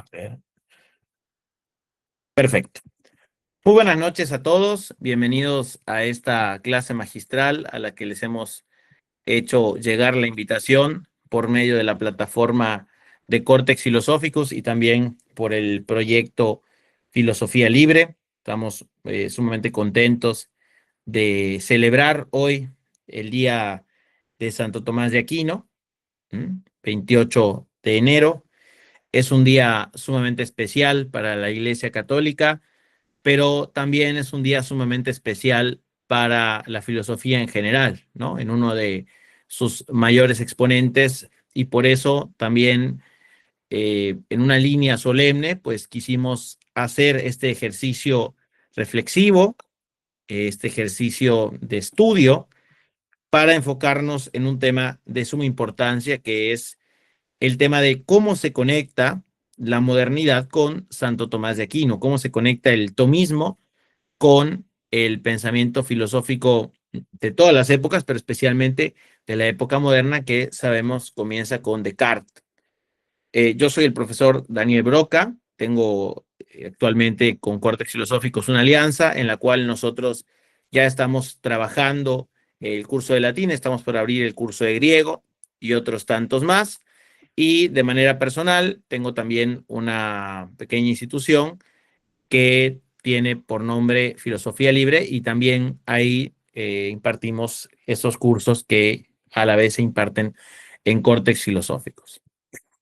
A ver. Perfecto. Muy buenas noches a todos. Bienvenidos a esta clase magistral a la que les hemos hecho llegar la invitación por medio de la plataforma de Córtex Filosóficos y también por el proyecto Filosofía Libre. Estamos sumamente contentos de celebrar hoy el día de Santo Tomás de Aquino, 28 de enero. Es un día sumamente especial para la Iglesia Católica, pero también es un día sumamente especial para la filosofía en general, ¿no? En uno de sus mayores exponentes, y por eso también en una línea solemne, pues quisimos hacer este ejercicio reflexivo, este ejercicio de estudio, para enfocarnos en un tema de suma importancia, que es el tema de cómo se conecta la modernidad con Santo Tomás de Aquino, cómo se conecta el tomismo con el pensamiento filosófico de todas las épocas, pero especialmente de la época moderna, que sabemos comienza con Descartes. Yo soy el profesor Daniel Broca, tengo actualmente con Córtex Filosóficos una alianza en la cual nosotros ya estamos trabajando el curso de latín, estamos por abrir el curso de griego y otros tantos más. Y de manera personal tengo también una pequeña institución que tiene por nombre Filosofía Libre, y también ahí impartimos esos cursos que a la vez se imparten en Córtex Filosóficos.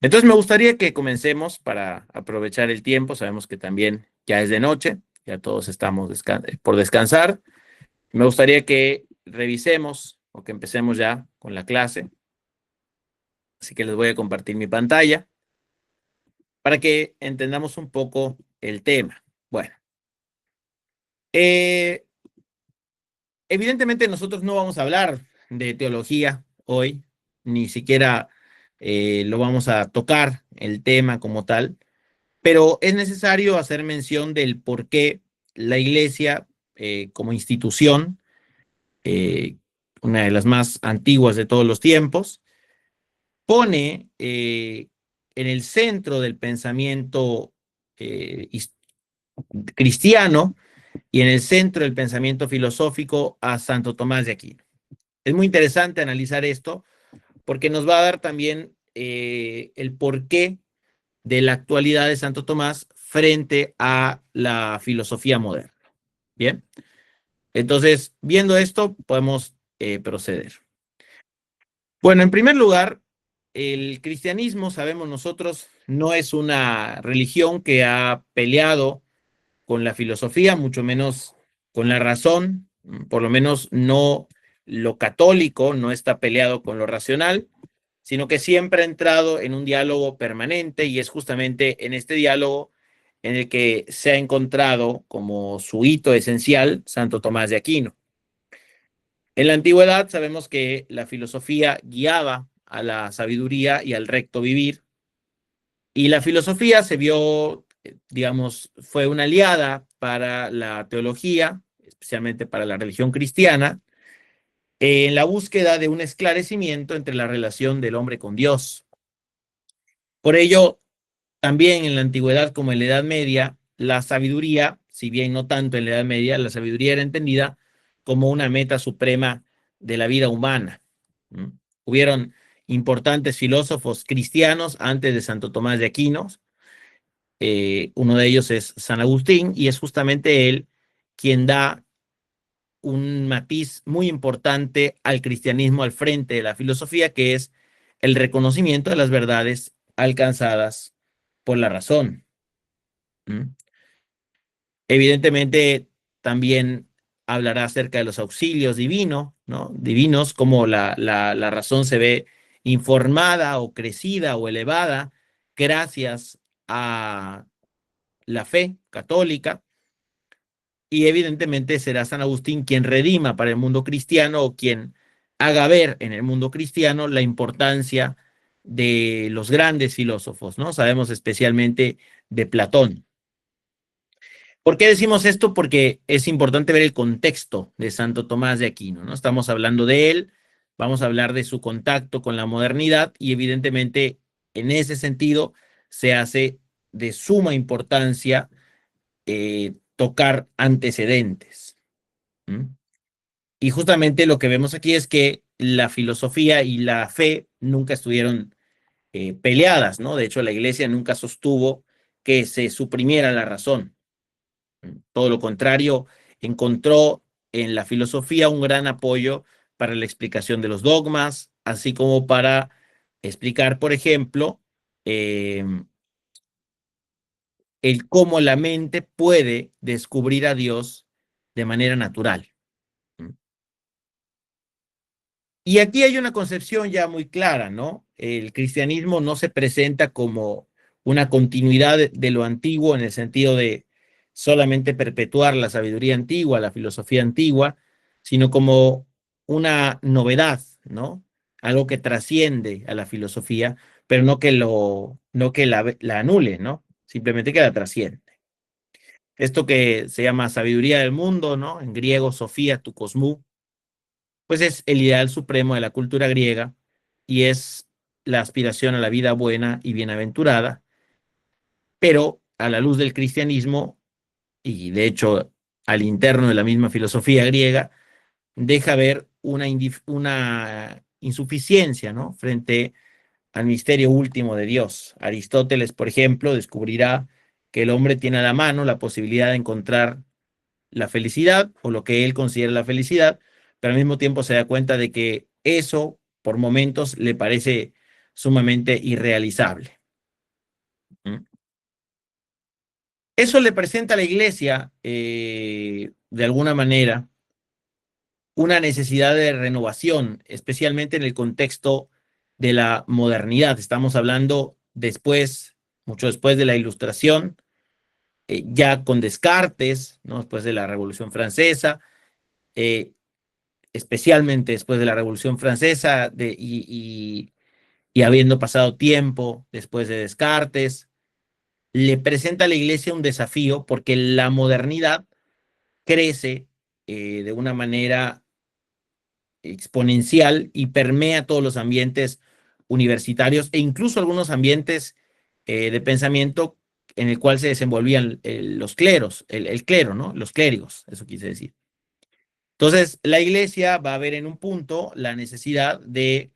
Entonces me gustaría que comencemos para aprovechar el tiempo. Sabemos que también ya es de noche, ya todos estamos por descansar. Me gustaría que revisemos o que empecemos ya con la clase. Así que les voy a compartir mi pantalla para que entendamos un poco el tema. Bueno, evidentemente nosotros no vamos a hablar de teología hoy, ni siquiera lo vamos a tocar el tema como tal, pero es necesario hacer mención del por qué la Iglesia como institución, una de las más antiguas de todos los tiempos, pone en el centro del pensamiento cristiano y en el centro del pensamiento filosófico a Santo Tomás de Aquino. Es muy interesante analizar esto porque nos va a dar también el porqué de la actualidad de Santo Tomás frente a la filosofía moderna. Bien, entonces, viendo esto, podemos proceder. Bueno, en primer lugar, el cristianismo, sabemos nosotros, no es una religión que ha peleado con la filosofía, mucho menos con la razón, por lo menos no lo católico, no está peleado con lo racional, sino que siempre ha entrado en un diálogo permanente, y es justamente en este diálogo en el que se ha encontrado como su hito esencial Santo Tomás de Aquino. En la antigüedad sabemos que la filosofía guiaba a la sabiduría y al recto vivir, y la filosofía se vio, digamos, fue una aliada para la teología, especialmente para la religión cristiana, en la búsqueda de un esclarecimiento entre la relación del hombre con Dios. Por ello, también en la antigüedad como en la Edad Media, la sabiduría, si bien no tanto en la Edad Media, la sabiduría era entendida como una meta suprema de la vida humana. Hubieron importantes filósofos cristianos antes de Santo Tomás de Aquino. Uno de ellos es San Agustín, y es justamente él quien da un matiz muy importante al cristianismo al frente de la filosofía, que es el reconocimiento de las verdades alcanzadas por la razón. Evidentemente, también hablará acerca de los auxilios divinos, ¿no? Divinos, como la razón se ve informada o crecida o elevada gracias a la fe católica. Y evidentemente será San Agustín quien redima para el mundo cristiano, o quien haga ver en el mundo cristiano la importancia de los grandes filósofos, ¿no? Sabemos especialmente de Platón. ¿Por qué decimos esto? Porque es importante ver el contexto de Santo Tomás de Aquino, ¿no? Estamos hablando de él, vamos a hablar de su contacto con la modernidad, y evidentemente en ese sentido se hace de suma importancia tocar antecedentes. ¿Mm? Y justamente lo que vemos aquí es que la filosofía y la fe nunca estuvieron peleadas, ¿no? De hecho, la iglesia nunca sostuvo que se suprimiera la razón. Todo lo contrario, encontró en la filosofía un gran apoyo para la explicación de los dogmas, así como para explicar, por ejemplo, eh, el cómo la mente puede descubrir a Dios de manera natural. Y aquí hay una concepción ya muy clara, ¿no? El cristianismo no se presenta como una continuidad de lo antiguo en el sentido de solamente perpetuar la sabiduría antigua, la filosofía antigua, sino como una novedad, ¿no? Algo que trasciende a la filosofía, pero no que la anule, ¿no? Simplemente que la trasciende. Esto que se llama sabiduría del mundo, ¿no? En griego, Sofía, tu cosmú, pues es el ideal supremo de la cultura griega y es la aspiración a la vida buena y bienaventurada, pero a la luz del cristianismo y de hecho al interno de la misma filosofía griega, deja ver una insuficiencia, ¿no? Frente al misterio último de Dios. Aristóteles, por ejemplo, descubrirá que el hombre tiene a la mano la posibilidad de encontrar la felicidad o lo que él considera la felicidad, pero al mismo tiempo se da cuenta de que eso por momentos le parece sumamente irrealizable. ¿Mm? Eso le presenta a la iglesia, de alguna manera, una necesidad de renovación, especialmente en el contexto de la modernidad. Estamos hablando después, mucho después de la Ilustración, ya con Descartes, ¿no? Después de la Revolución Francesa, eh, especialmente después de la Revolución Francesa y habiendo pasado tiempo después de Descartes, le presenta a la iglesia un desafío porque la modernidad crece de una manera exponencial y permea todos los ambientes universitarios e incluso algunos ambientes de pensamiento en el cual se desenvolvían los cleros, el clero, ¿no? Los clérigos, eso quise decir. Entonces, la iglesia va a ver en un punto la necesidad de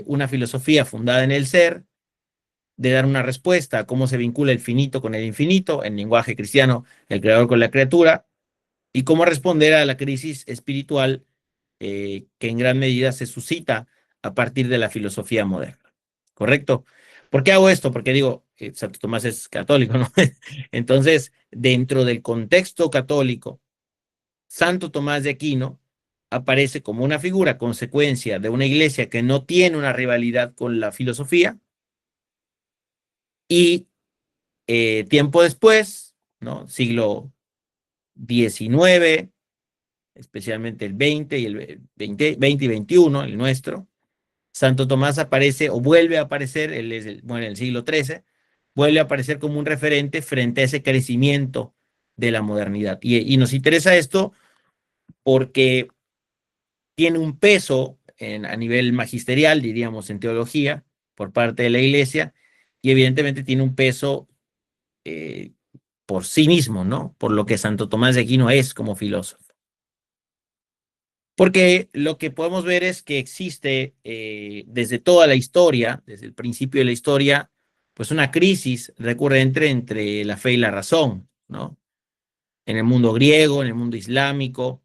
una filosofía fundada en el ser, de dar una respuesta a cómo se vincula el finito con el infinito, en lenguaje cristiano, el creador con la criatura, y cómo responder a la crisis espiritual que en gran medida se suscita a partir de la filosofía moderna. ¿Correcto? ¿Por qué hago esto? Porque digo, Santo Tomás es católico, ¿no? Entonces, dentro del contexto católico, Santo Tomás de Aquino aparece como una figura consecuencia de una iglesia que no tiene una rivalidad con la filosofía y tiempo después, ¿no? Siglo XIX, especialmente el 20 y el 20 y 21, el nuestro, Santo Tomás aparece o vuelve a aparecer, él es bueno, en el siglo XIII, vuelve a aparecer como un referente frente a ese crecimiento de la modernidad. Y nos interesa esto porque tiene un peso a nivel magisterial, diríamos, en teología, por parte de la iglesia, y evidentemente tiene un peso eh, por sí mismo, ¿no? Por lo que Santo Tomás de Aquino es como filósofo. Porque lo que podemos ver es que existe desde toda la historia, desde el principio de la historia, pues una crisis recurrente entre la fe y la razón, ¿no? En el mundo griego, en el mundo islámico,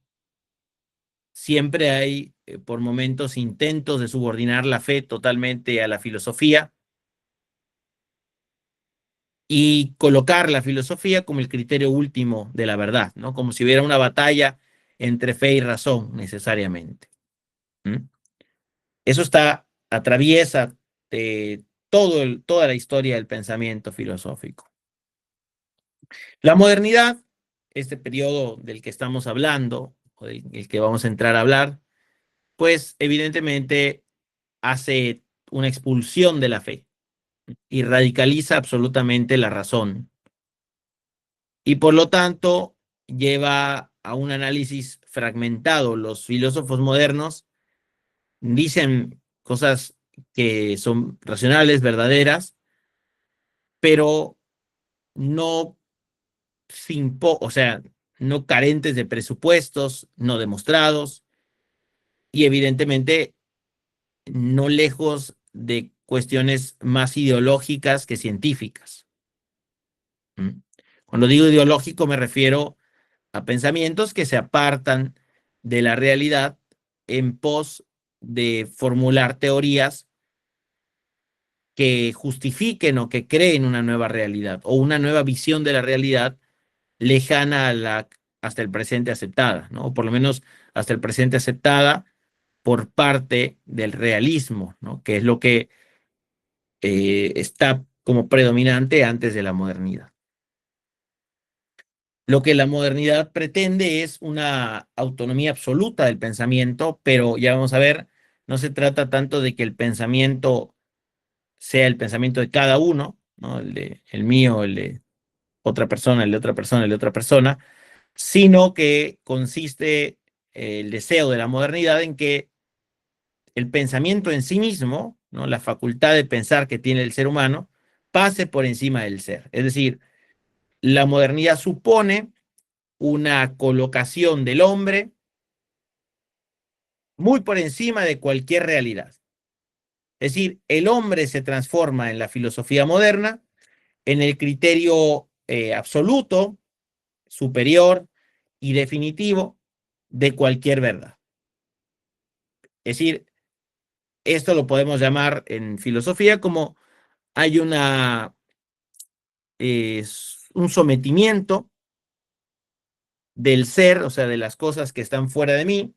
siempre hay por momentos intentos de subordinar la fe totalmente a la filosofía y colocar la filosofía como el criterio último de la verdad, ¿no? Como si hubiera una batalla entre fe y razón necesariamente. ¿Mm? Eso atraviesa toda la historia del pensamiento filosófico. La modernidad, este periodo del que estamos hablando, o del que vamos a entrar a hablar, pues evidentemente hace una expulsión de la fe y radicaliza absolutamente la razón. Y por lo tanto lleva a un análisis fragmentado. Los filósofos modernos dicen cosas que son racionales, verdaderas, pero no o sea, no carentes de presupuestos, no demostrados y evidentemente no lejos de cuestiones más ideológicas que científicas. ¿Mm? Cuando digo ideológico me refiero a pensamientos que se apartan de la realidad en pos de formular teorías que justifiquen o que creen una nueva realidad o una nueva visión de la realidad lejana a la hasta el presente aceptada, ¿no? O por lo menos hasta el presente aceptada por parte del realismo, ¿no? Que es lo que está como predominante antes de la modernidad. Lo que la modernidad pretende es una autonomía absoluta del pensamiento, pero ya vamos a ver, no se trata tanto de que el pensamiento sea el pensamiento de cada uno, ¿no? El mío, el de otra persona, el de otra persona, el de otra persona, sino que consiste el deseo de la modernidad en que el pensamiento en sí mismo, ¿no? La facultad de pensar que tiene el ser humano, pase por encima del ser. Es decir, la modernidad supone una colocación del hombre muy por encima de cualquier realidad. Es decir, el hombre se transforma en la filosofía moderna en el criterio absoluto, superior y definitivo de cualquier verdad. Es decir, esto lo podemos llamar en filosofía como hay un sometimiento del ser, o sea, de las cosas que están fuera de mí,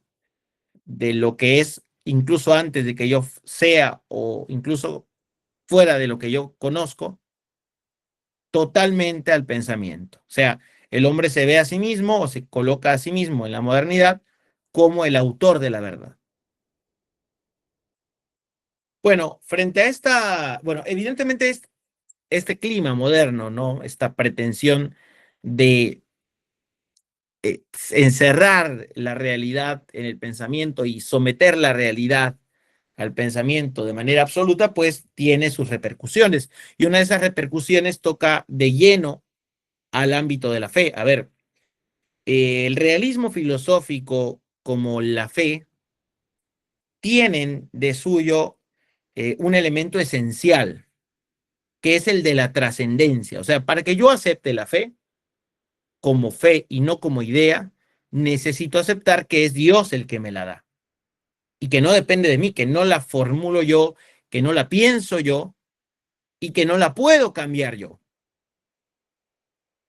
de lo que es incluso antes de que yo sea o incluso fuera de lo que yo conozco, totalmente al pensamiento. O sea, el hombre se ve a sí mismo o se coloca a sí mismo en la modernidad como el autor de la verdad. Bueno, frente a bueno, evidentemente este clima moderno, ¿no? Esta pretensión de encerrar la realidad en el pensamiento y someter la realidad al pensamiento de manera absoluta, pues tiene sus repercusiones. Y una de esas repercusiones toca de lleno al ámbito de la fe. A ver, el realismo filosófico como la fe tienen de suyo un elemento esencial, que es el de la trascendencia. O sea, para que yo acepte la fe como fe y no como idea, necesito aceptar que es Dios el que me la da y que no depende de mí, que no la formulo yo, que no la pienso yo y que no la puedo cambiar yo.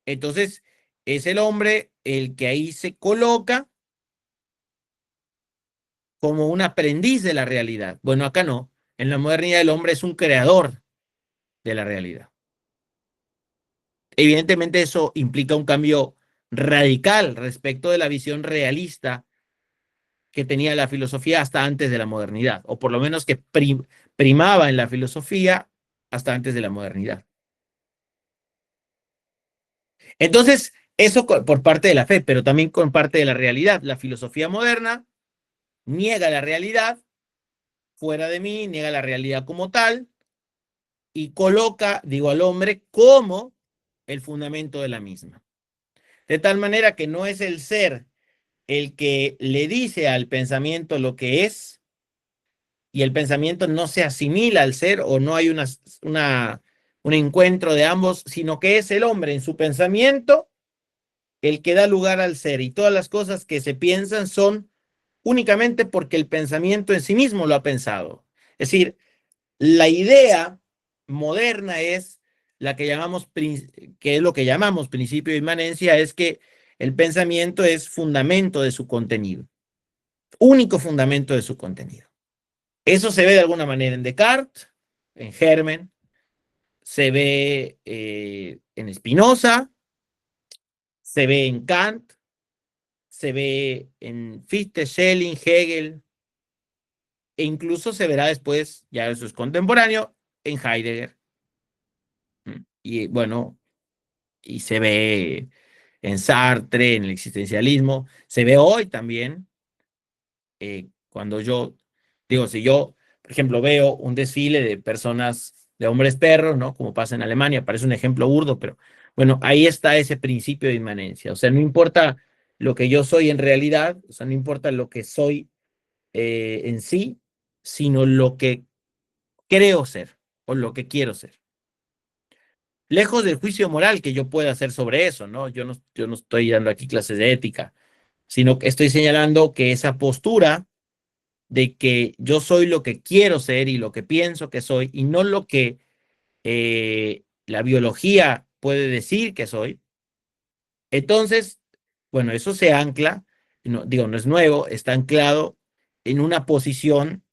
Entonces, es el hombre el que ahí se coloca como un aprendiz de la realidad. Bueno, acá no. En la modernidad el hombre es un creador de la realidad. Evidentemente eso implica un cambio radical respecto de la visión realista que tenía la filosofía hasta antes de la modernidad, o por lo menos que primaba en la filosofía hasta antes de la modernidad. Entonces, eso por parte de la fe, pero también con parte de la realidad. La filosofía moderna niega la realidad fuera de mí, niega la realidad como tal y coloca, digo, al hombre como el fundamento de la misma. De tal manera que no es el ser el que le dice al pensamiento lo que es y el pensamiento no se asimila al ser o no hay un encuentro de ambos, sino que es el hombre en su pensamiento el que da lugar al ser y todas las cosas que se piensan son únicamente porque el pensamiento en sí mismo lo ha pensado. Es decir, la idea moderna es la que llamamos, que es lo que llamamos principio de inmanencia, es que el pensamiento es fundamento de su contenido, único fundamento de su contenido. Eso se ve de alguna manera en Descartes, en Hermen, se ve en Spinoza, se ve en Kant, se ve en Fichte, Schelling, Hegel, e incluso se verá después, ya eso es contemporáneo, en Heidegger. Y bueno, y se ve en Sartre, en el existencialismo, se ve hoy también, cuando yo, digo, si yo, por ejemplo, veo un desfile de personas, de hombres perros, ¿no? Como pasa en Alemania, parece un ejemplo burdo, pero Bueno, ahí está ese principio de inmanencia. O sea, no importa lo que yo soy en realidad, o sea, no importa lo que soy en sí, sino lo que creo ser o lo que quiero ser. Lejos del juicio moral que yo pueda hacer sobre eso, ¿no? Yo no estoy dando aquí clases de ética, sino que estoy señalando que esa postura de que yo soy lo que quiero ser y lo que pienso que soy y no lo que la biología puede decir que soy. Entonces, bueno, eso se ancla, no, digo, no es nuevo, está anclado en una posición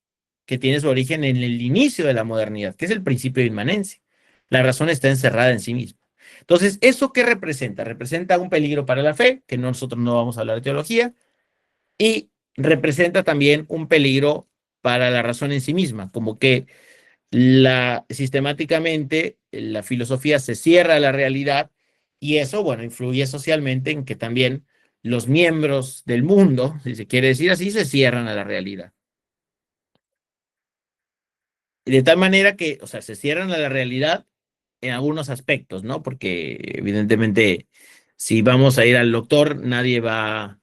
que tiene su origen en el inicio de la modernidad, que es el principio de inmanencia. La razón está encerrada en sí misma. Entonces, ¿eso qué representa? Representa un peligro para la fe, que nosotros no vamos a hablar de teología, y representa también un peligro para la razón en sí misma, como que sistemáticamente la filosofía se cierra a la realidad y eso, bueno, influye socialmente en que también los miembros del mundo, si se quiere decir así, se cierran a la realidad. Y de tal manera que, o sea, se cierran a la realidad en algunos aspectos, ¿no? Porque evidentemente, si vamos a ir al doctor, nadie va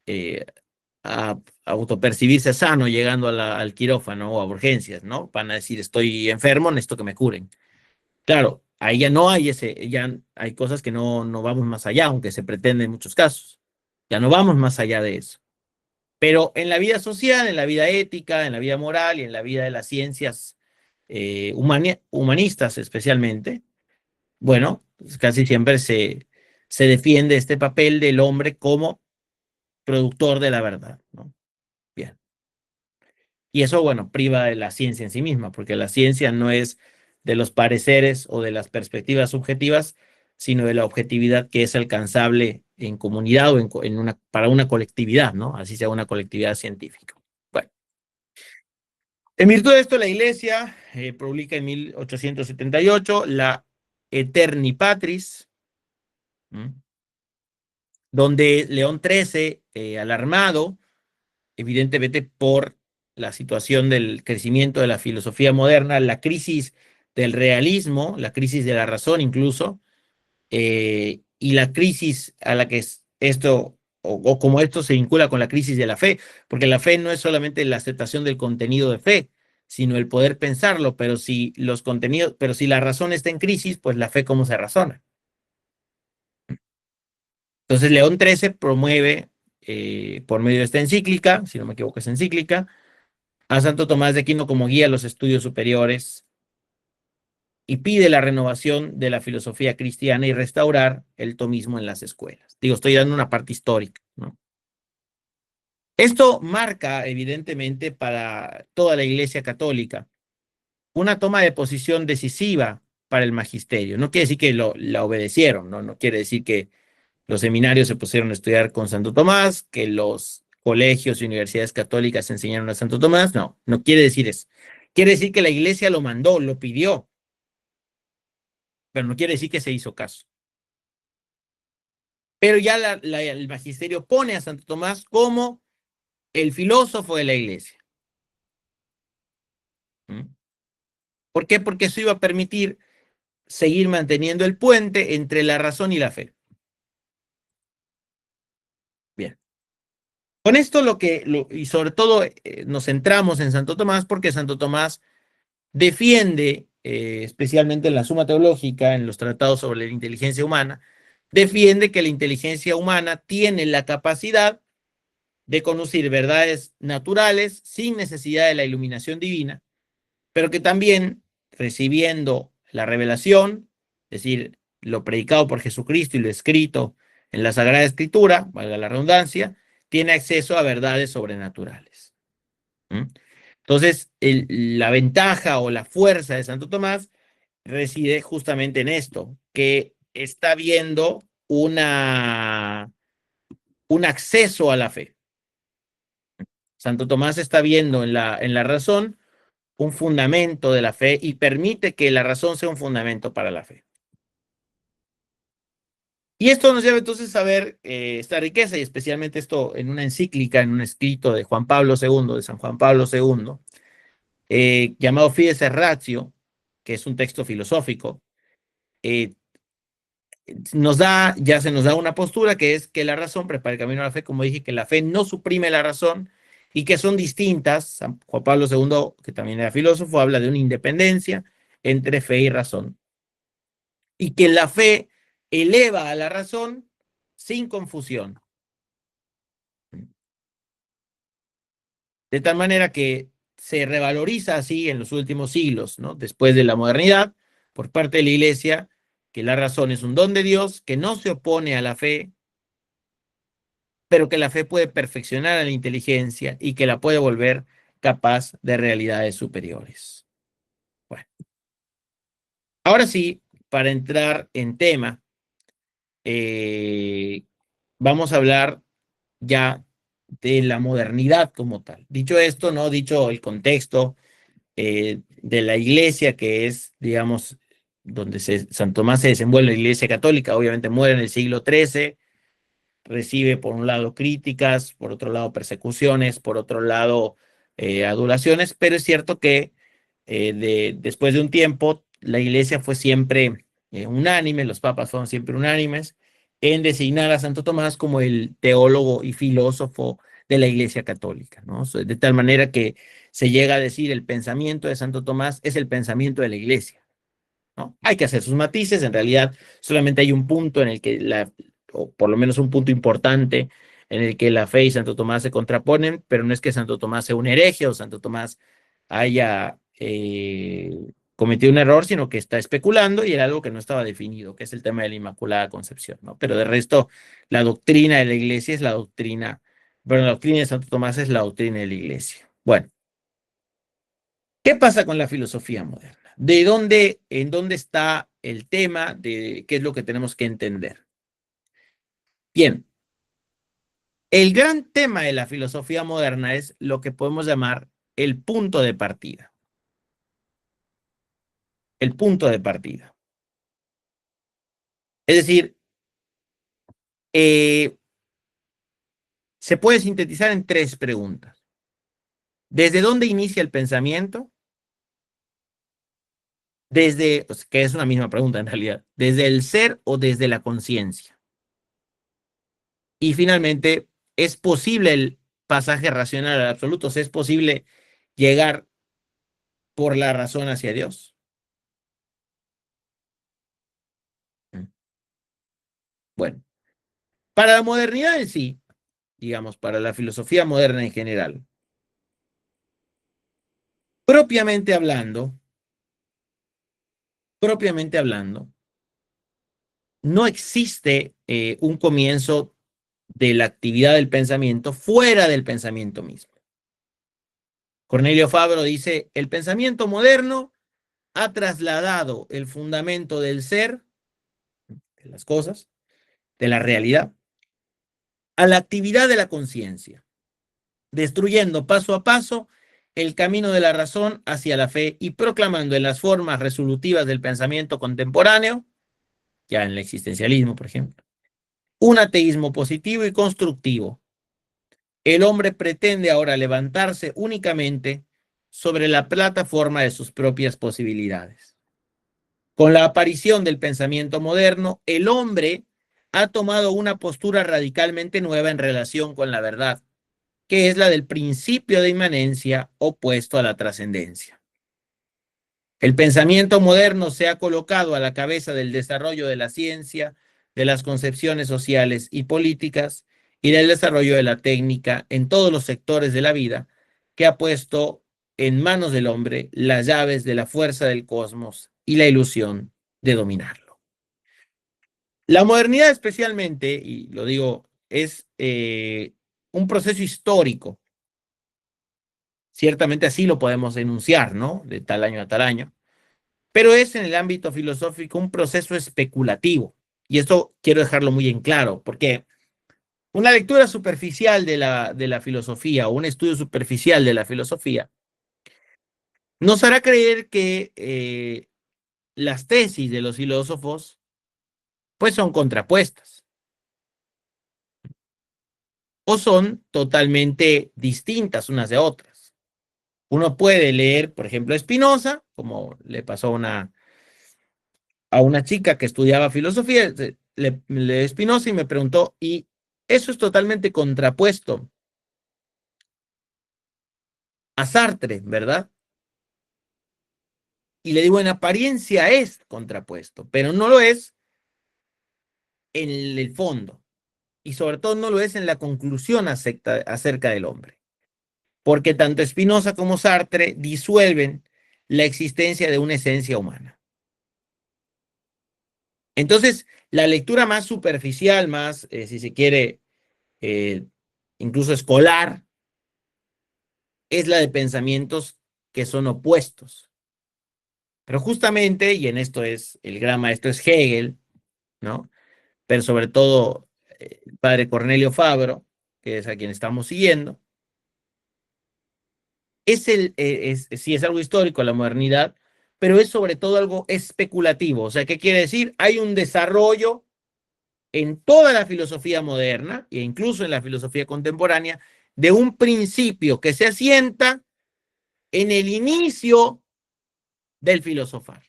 eh, a autopercibirse sano llegando al quirófano o a urgencias, ¿no? Van a decir, estoy enfermo, necesito que me curen. Claro, ahí ya no hay ya hay cosas que no vamos más allá, aunque se pretende en muchos casos. Ya no vamos más allá de eso. Pero en la vida social, en la vida ética, en la vida moral y en la vida de las ciencias humanistas especialmente, bueno, pues casi siempre se defiende este papel del hombre como productor de la verdad, ¿no? Bien. Y eso, bueno, priva de la ciencia en sí misma, porque la ciencia no es de los pareceres o de las perspectivas subjetivas, sino de la objetividad que es alcanzable en comunidad o para una colectividad, ¿no? Así sea una colectividad científica. Bueno, en virtud de esto, la Iglesia publica en 1878 la Eterni Patris, ¿m? Donde León XIII, alarmado, evidentemente por la situación del crecimiento de la filosofía moderna, la crisis del realismo, la crisis de la razón incluso, y la crisis a la que esto, o como esto se vincula con la crisis de la fe, porque la fe no es solamente la aceptación del contenido de fe, sino el poder pensarlo, pero si los contenidos, pero si la razón está en crisis, pues la fe cómo se razona. Entonces León XIII promueve, por medio de esta encíclica, si no me equivoco es encíclica, a Santo Tomás de Aquino como guía a los estudios superiores y pide la renovación de la filosofía cristiana y restaurar el tomismo en las escuelas. Digo, estoy dando una parte histórica, ¿no? Esto marca, evidentemente, para toda la Iglesia Católica una toma de posición decisiva para el magisterio. No quiere decir que la obedecieron, ¿no? No quiere decir que los seminarios se pusieron a estudiar con Santo Tomás, que los colegios y universidades católicas enseñaron a Santo Tomás. No, no quiere decir eso. Quiere decir que la Iglesia lo mandó, lo pidió, pero no quiere decir que se hizo caso. Pero ya el magisterio pone a Santo Tomás como el filósofo de la Iglesia. ¿Mm? ¿Por qué? Porque eso iba a permitir seguir manteniendo el puente entre la razón y la fe. Bien. Con esto y sobre todo nos centramos en Santo Tomás porque Santo Tomás defiende, especialmente en la Suma Teológica, en los tratados sobre la inteligencia humana, defiende que la inteligencia humana tiene la capacidad de conocer verdades naturales sin necesidad de la iluminación divina, pero que también recibiendo la revelación, es decir, lo predicado por Jesucristo y lo escrito en la Sagrada Escritura, valga la redundancia, tiene acceso a verdades sobrenaturales. ¿Mm? Entonces, la ventaja o la fuerza de Santo Tomás reside justamente en esto, que está viendo un acceso a la fe. Santo Tomás está viendo en la razón un fundamento de la fe y permite que la razón sea un fundamento para la fe. Y esto nos lleva entonces a ver esta riqueza y especialmente esto en una encíclica, en un escrito de Juan Pablo II, de San Juan Pablo II, llamado Fides et Ratio, que es un texto filosófico. ya se nos da una postura que es que la razón prepara el camino a la fe, como dije, que la fe no suprime la razón y que son distintas. San Juan Pablo II, que también era filósofo, habla de una independencia entre fe y razón y que la fe eleva a la razón sin confusión. De tal manera que se revaloriza así en los últimos siglos, ¿no? Después de la modernidad, por parte de la Iglesia, que la razón es un don de Dios, que no se opone a la fe, pero que la fe puede perfeccionar a la inteligencia y que la puede volver capaz de realidades superiores. Bueno, ahora sí, para entrar en tema, eh, vamos a hablar ya de la modernidad como tal. Dicho esto, no dicho el contexto de la iglesia, que es, digamos, donde San Tomás se desenvuelve, la iglesia católica, obviamente muere en el siglo XIII, recibe por un lado críticas, por otro lado persecuciones, por otro lado adulaciones, pero es cierto que después de un tiempo la iglesia fue siempre unánime, los papas fueron siempre unánimes en designar a Santo Tomás como el teólogo y filósofo de la iglesia católica, ¿no? De tal manera que se llega a decir el pensamiento de Santo Tomás es el pensamiento de la iglesia, ¿no? Hay que hacer sus matices, en realidad solamente hay un punto en el que o por lo menos un punto importante en el que la fe y Santo Tomás se contraponen, pero no es que Santo Tomás sea un hereje o Santo Tomás haya cometido un error, sino que está especulando y era algo que no estaba definido, que es el tema de la Inmaculada Concepción, ¿no? Pero de resto, la doctrina de la iglesia es la doctrina, bueno, la doctrina de Santo Tomás es la doctrina de la iglesia. Bueno, ¿qué pasa con la filosofía moderna? ¿En dónde está el tema de qué es lo que tenemos que entender? Bien, el gran tema de la filosofía moderna es lo que podemos llamar el punto de partida. El punto de partida. Es decir, eh, se puede sintetizar en tres preguntas. ¿Desde dónde inicia el pensamiento? Que es una misma pregunta en realidad, ¿desde el ser o desde la conciencia? Y finalmente, ¿es posible el pasaje racional al absoluto? O sea, ¿es posible llegar por la razón hacia Dios? Bueno, para la modernidad en sí, digamos, para la filosofía moderna en general, propiamente hablando, propiamente hablando, no existe un comienzo de la actividad del pensamiento fuera del pensamiento mismo. Cornelio Fabro dice, el pensamiento moderno ha trasladado el fundamento del ser, de las cosas, de la realidad, a la actividad de la conciencia, destruyendo paso a paso el camino de la razón hacia la fe y proclamando en las formas resolutivas del pensamiento contemporáneo, ya en el existencialismo, por ejemplo, un ateísmo positivo y constructivo. El hombre pretende ahora levantarse únicamente sobre la plataforma de sus propias posibilidades. Con la aparición del pensamiento moderno, el hombre ha tomado una postura radicalmente nueva en relación con la verdad, que es la del principio de inmanencia opuesto a la trascendencia. El pensamiento moderno se ha colocado a la cabeza del desarrollo de la ciencia, de las concepciones sociales y políticas y del desarrollo de la técnica en todos los sectores de la vida, que ha puesto en manos del hombre las llaves de la fuerza del cosmos y la ilusión de dominarlo. La modernidad especialmente, y lo digo, es un proceso histórico. Ciertamente así lo podemos enunciar, ¿no? De tal año a tal año. Pero es en el ámbito filosófico un proceso especulativo. Y esto quiero dejarlo muy en claro, porque una lectura superficial de la filosofía o un estudio superficial de la filosofía nos hará creer que las tesis de los filósofos pues son contrapuestas o son totalmente distintas unas de otras. Uno puede leer, por ejemplo, a Spinoza, como le pasó a a una chica que estudiaba filosofía, le Spinoza, y me preguntó, y eso es totalmente contrapuesto a Sartre, ¿verdad? Y le digo, en apariencia es contrapuesto, pero no lo es en el fondo. Y sobre todo no lo es en la conclusión acerca del hombre. Porque tanto Spinoza como Sartre disuelven la existencia de una esencia humana. Entonces, la lectura más superficial, más, si se quiere, eh, incluso escolar, es la de pensamientos que son opuestos. Pero justamente, y en esto es el gran maestro es Hegel, ¿no? Pero sobre todo el padre Cornelio Fabro, que es a quien estamos siguiendo, sí es algo histórico la modernidad, pero es sobre todo algo especulativo. O sea, ¿qué quiere decir? Hay un desarrollo en toda la filosofía moderna e incluso en la filosofía contemporánea de un principio que se asienta en el inicio del filosofar.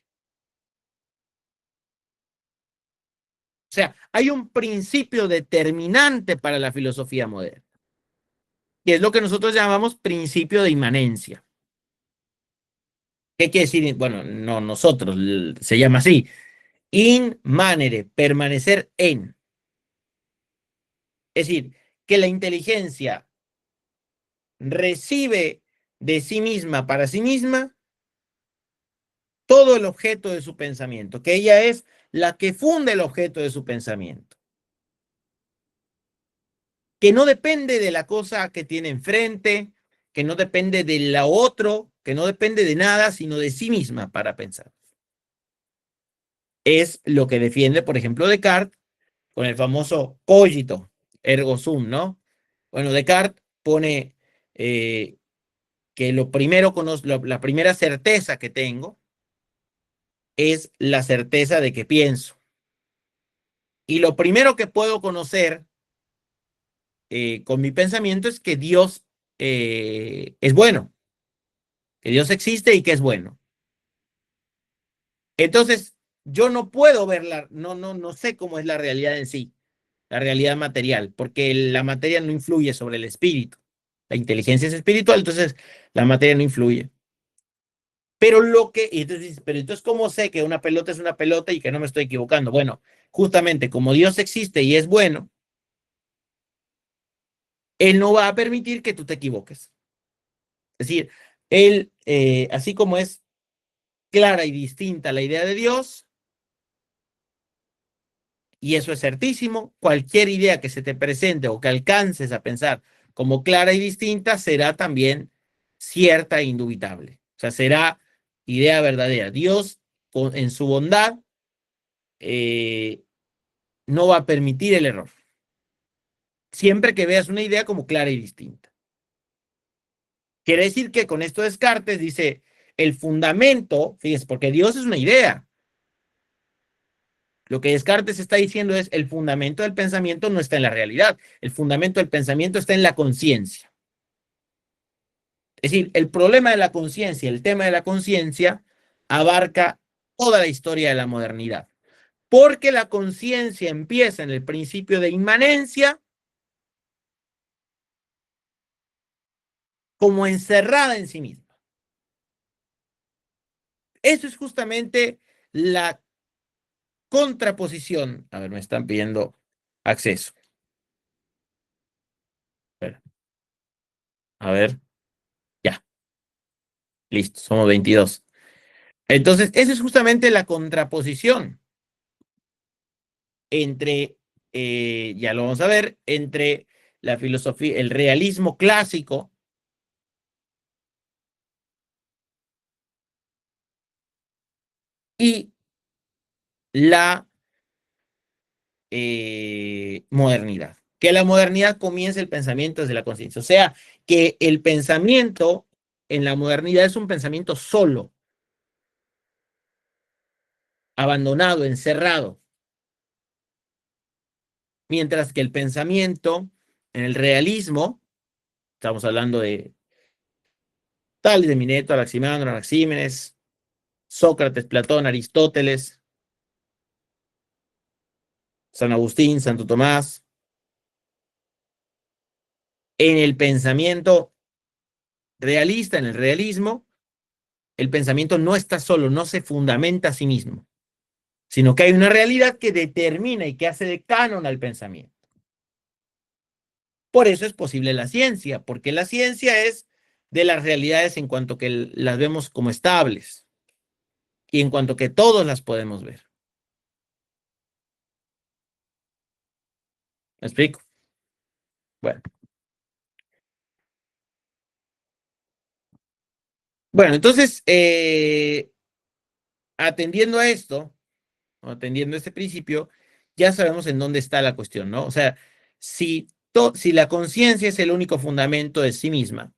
O sea, hay un principio determinante para la filosofía moderna, que es lo que nosotros llamamos principio de inmanencia. ¿Qué quiere decir? Bueno, no nosotros, se llama así. In manere, permanecer en. Es decir, que la inteligencia recibe de sí misma para sí misma todo el objeto de su pensamiento, que ella es la que funda el objeto de su pensamiento, que no depende de la cosa que tiene enfrente, que no depende de la otro, que no depende de nada, sino de sí misma para pensar. Es lo que defiende, por ejemplo, Descartes con el famoso cogito, ergo sum, ¿no? Bueno, Descartes pone que lo primero, la primera certeza que tengo es la certeza de que pienso. Y lo primero que puedo conocer con mi pensamiento es que Dios es bueno, que Dios existe y que es bueno. Entonces, yo no puedo verla, no sé cómo es la realidad en sí, la realidad material, porque la materia no influye sobre el espíritu. La inteligencia es espiritual, entonces la materia no influye. Pero pero entonces, ¿cómo sé que una pelota es una pelota y que no me estoy equivocando? Bueno, justamente como Dios existe y es bueno, Él no va a permitir que tú te equivoques. Es decir, Él, así como es clara y distinta la idea de Dios, y eso es certísimo, cualquier idea que se te presente o que alcances a pensar como clara y distinta será también cierta e indubitable. O sea, será idea verdadera. Dios, en su bondad, eh, no va a permitir el error. Siempre que veas una idea como clara y distinta. Quiere decir que con esto Descartes dice, el fundamento, fíjese, porque Dios es una idea. Lo que Descartes está diciendo es, el fundamento del pensamiento no está en la realidad. El fundamento del pensamiento está en la conciencia. Es decir, el problema de la conciencia, el tema de la conciencia, abarca toda la historia de la modernidad. Porque la conciencia empieza en el principio de inmanencia como encerrada en sí misma. Eso es justamente la contraposición. A ver, me están pidiendo acceso. A ver, ya, listo, somos 22. Entonces, esa es justamente la contraposición entre, ya lo vamos a ver, entre la filosofía, el realismo clásico y la modernidad. Que la modernidad comienza el pensamiento desde la conciencia. O sea, que el pensamiento en la modernidad es un pensamiento solo, abandonado, encerrado. Mientras que el pensamiento en el realismo, estamos hablando de Tales de Mileto, Anaximandro, Anaxímenes, Sócrates, Platón, Aristóteles, San Agustín, Santo Tomás. En el pensamiento realista, en el realismo, el pensamiento no está solo, no se fundamenta a sí mismo, sino que hay una realidad que determina y que hace de canon al pensamiento. Por eso es posible la ciencia, porque la ciencia es de las realidades en cuanto que las vemos como estables y en cuanto que todos las podemos ver. ¿Me explico? Bueno, bueno entonces, atendiendo a esto, atendiendo a este principio, ya sabemos en dónde está la cuestión, ¿no? O sea, si la conciencia es el único fundamento de sí misma,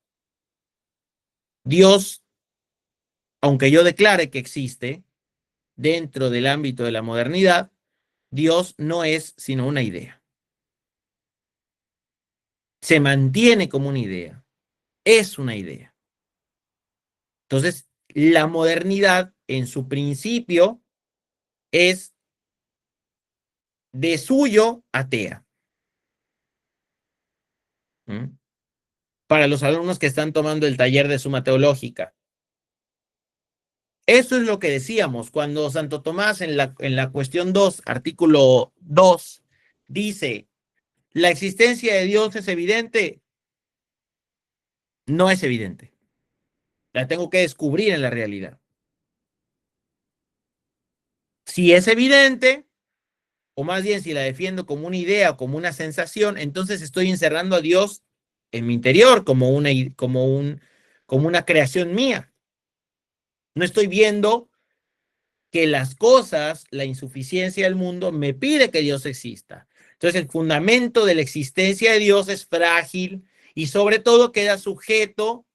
Dios, aunque yo declare que existe dentro del ámbito de la modernidad, Dios no es sino una idea. Se mantiene como una idea, es una idea. Entonces, la modernidad en su principio es de suyo atea. ¿Mm? Para los alumnos que están tomando el taller de Suma Teológica. Eso es lo que decíamos cuando Santo Tomás en la cuestión 2, artículo 2, dice, ¿la existencia de Dios es evidente? No es evidente. La tengo que descubrir en la realidad. Si es evidente, o más bien si la defiendo como una idea o como una sensación, entonces estoy encerrando a Dios en mi interior como una creación mía. No estoy viendo que las cosas, la insuficiencia del mundo, me pide que Dios exista. Entonces, el fundamento de la existencia de Dios es frágil y sobre todo queda sujeto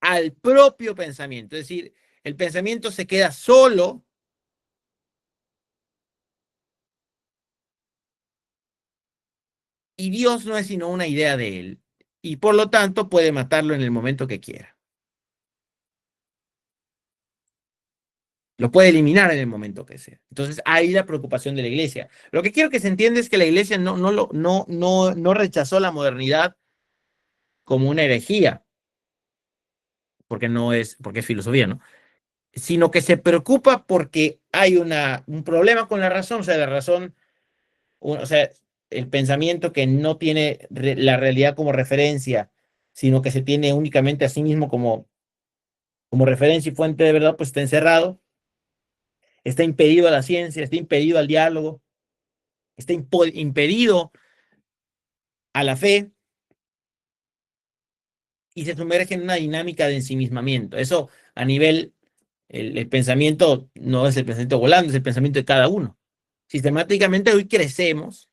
al propio pensamiento. Es decir, el pensamiento se queda solo y Dios no es sino una idea de él. Y por lo tanto puede matarlo en el momento que quiera. Lo puede eliminar en el momento que sea. Entonces, ahí la preocupación de la iglesia. Lo que quiero que se entienda es que la iglesia no rechazó la modernidad como una herejía, porque es filosofía, ¿no? Sino que se preocupa porque hay un problema con la razón, o sea, la razón, o sea, el pensamiento que no tiene la realidad como referencia, sino que se tiene únicamente a sí mismo como referencia y fuente de verdad, pues está encerrado, está impedido a la ciencia, está impedido al diálogo, está impedido a la fe y se sumerge en una dinámica de ensimismamiento. Eso a nivel, el pensamiento no es el pensamiento volando, es el pensamiento de cada uno. Sistemáticamente hoy crecemos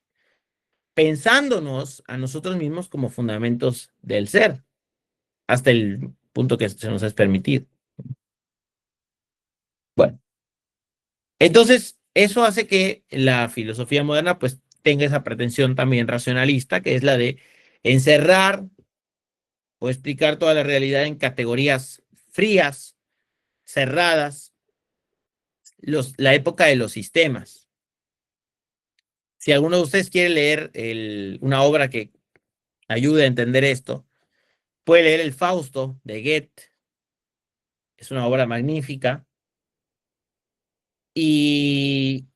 pensándonos a nosotros mismos como fundamentos del ser, hasta el punto que se nos es permitido. Bueno, entonces eso hace que la filosofía moderna pues tenga esa pretensión también racionalista, que es la de encerrar o explicar toda la realidad en categorías frías, cerradas, la época de los sistemas. Si alguno de ustedes quiere leer una obra que ayude a entender esto, puede leer el Fausto de Goethe. Es una obra magnífica. Y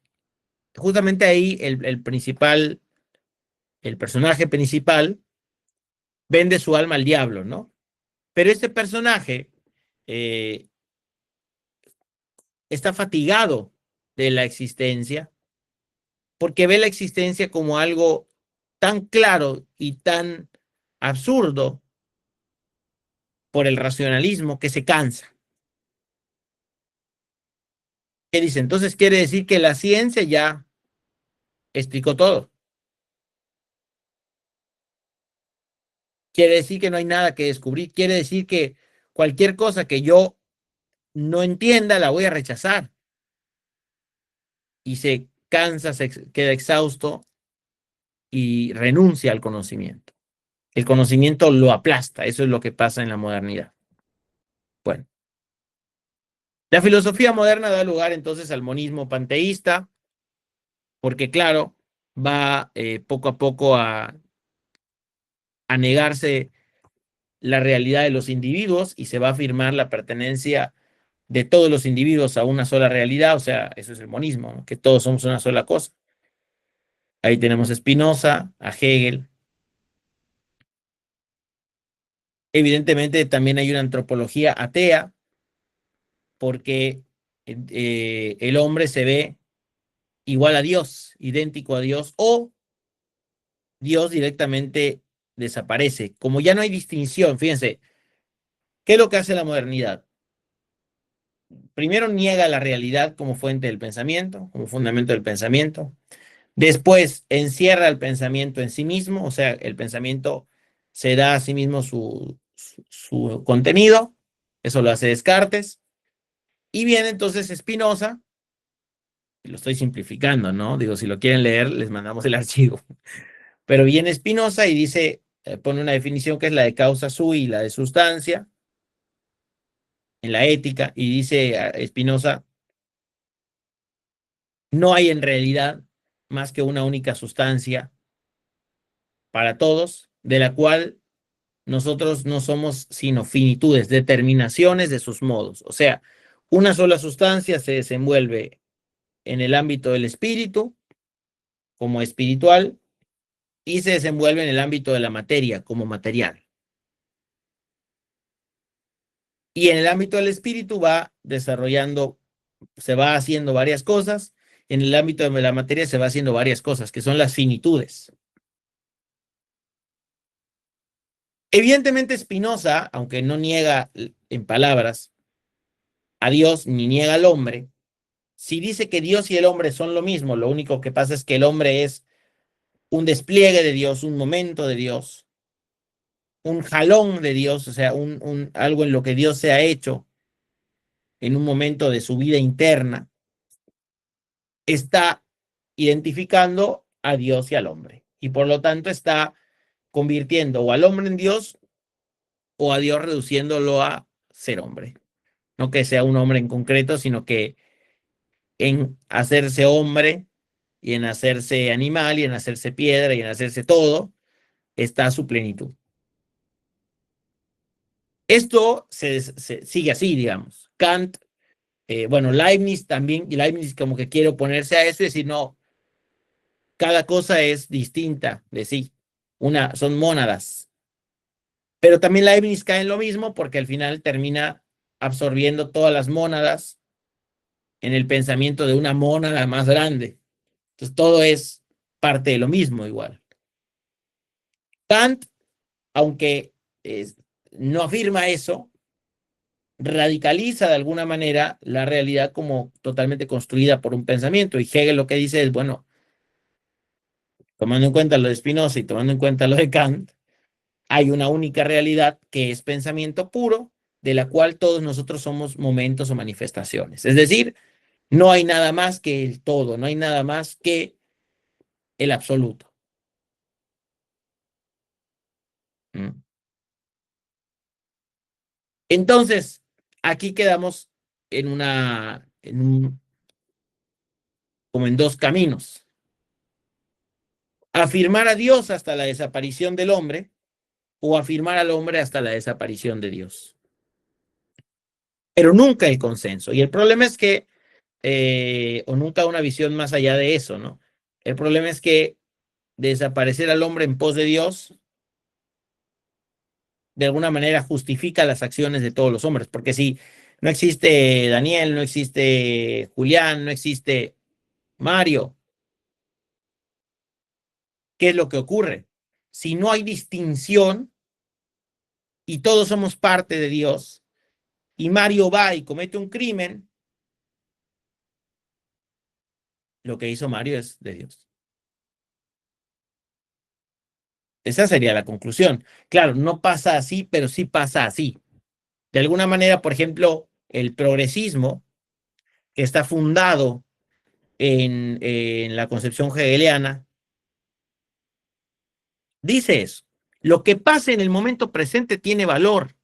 justamente ahí el personaje principal vende su alma al diablo, ¿no? Pero este personaje eh, está fatigado de la existencia porque ve la existencia como algo tan claro y tan absurdo por el racionalismo que se cansa. ¿Qué dice? Entonces quiere decir que la ciencia ya explicó todo. Quiere decir que no hay nada que descubrir. Quiere decir que cualquier cosa que yo no entienda la voy a rechazar. Y se cansa, se queda exhausto y renuncia al conocimiento. El conocimiento lo aplasta. Eso es lo que pasa en la modernidad. Bueno, la filosofía moderna da lugar entonces al monismo panteísta, porque claro, va poco a poco a negarse la realidad de los individuos y se va a afirmar la pertenencia de todos los individuos a una sola realidad, o sea, eso es el monismo, ¿no? Que todos somos una sola cosa. Ahí tenemos a Spinoza, a Hegel. Evidentemente también hay una antropología atea, porque el hombre se ve igual a Dios, idéntico a Dios, o Dios directamente desaparece. Como ya no hay distinción, fíjense, ¿qué es lo que hace la modernidad? Primero niega la realidad como fuente del pensamiento, como fundamento del pensamiento. Después encierra el pensamiento en sí mismo, o sea, el pensamiento se da a sí mismo su contenido, eso lo hace Descartes. Y viene entonces Spinoza, lo estoy simplificando, ¿no? Digo, si lo quieren leer, les mandamos el archivo. Pero viene Spinoza y dice, pone una definición que es la de causa sui y la de sustancia en la ética, y dice Spinoza, no hay en realidad más que una única sustancia para todos, de la cual nosotros no somos sino finitudes, determinaciones de sus modos. O sea, una sola sustancia se desenvuelve en el ámbito del espíritu como espiritual y se desenvuelve en el ámbito de la materia como material. Y en el ámbito del espíritu va desarrollando, se va haciendo varias cosas. En el ámbito de la materia se va haciendo varias cosas, que son las finitudes. Evidentemente Spinoza, aunque no niega en palabras a Dios ni niega al hombre, si dice que Dios y el hombre son lo mismo, lo único que pasa es que el hombre es un despliegue de Dios, un momento de Dios, un jalón de Dios, o sea, algo en lo que Dios se ha hecho en un momento de su vida interna, está identificando a Dios y al hombre. Y por lo tanto está convirtiendo o al hombre en Dios o a Dios reduciéndolo a ser hombre. No que sea un hombre en concreto, sino que en hacerse hombre y en hacerse animal y en hacerse piedra y en hacerse todo, está su plenitud. Esto se sigue así, digamos. Kant, bueno, Leibniz también, y Leibniz como que quiere oponerse a eso y decir, no, cada cosa es distinta de sí. Son mónadas. Pero también Leibniz cae en lo mismo porque al final termina absorbiendo todas las mónadas en el pensamiento de una mónada más grande. Entonces todo es parte de lo mismo igual. Kant, aunque no afirma eso, radicaliza de alguna manera la realidad como totalmente construida por un pensamiento. Y Hegel lo que dice es, bueno, tomando en cuenta lo de Spinoza y tomando en cuenta lo de Kant, hay una única realidad que es pensamiento puro, de la cual todos nosotros somos momentos o manifestaciones. Es decir, no hay nada más que el todo, no hay nada más que el absoluto. ¿Mm? Entonces, aquí quedamos como en dos caminos. Afirmar a Dios hasta la desaparición del hombre o afirmar al hombre hasta la desaparición de Dios. Pero nunca el consenso. Y el problema es que, o nunca una visión más allá de eso, ¿no? El problema es que desaparecer al hombre en pos de Dios, de alguna manera justifica las acciones de todos los hombres, porque si no existe Daniel, no existe Julián, no existe Mario, ¿qué es lo que ocurre? Si no hay distinción y todos somos parte de Dios, y Mario va y comete un crimen, lo que hizo Mario es de Dios. Esa sería la conclusión. Claro, no pasa así, pero sí pasa así. De alguna manera, por ejemplo, el progresismo, que está fundado en la concepción hegeliana, dice eso. Lo que pasa en el momento presente tiene valor.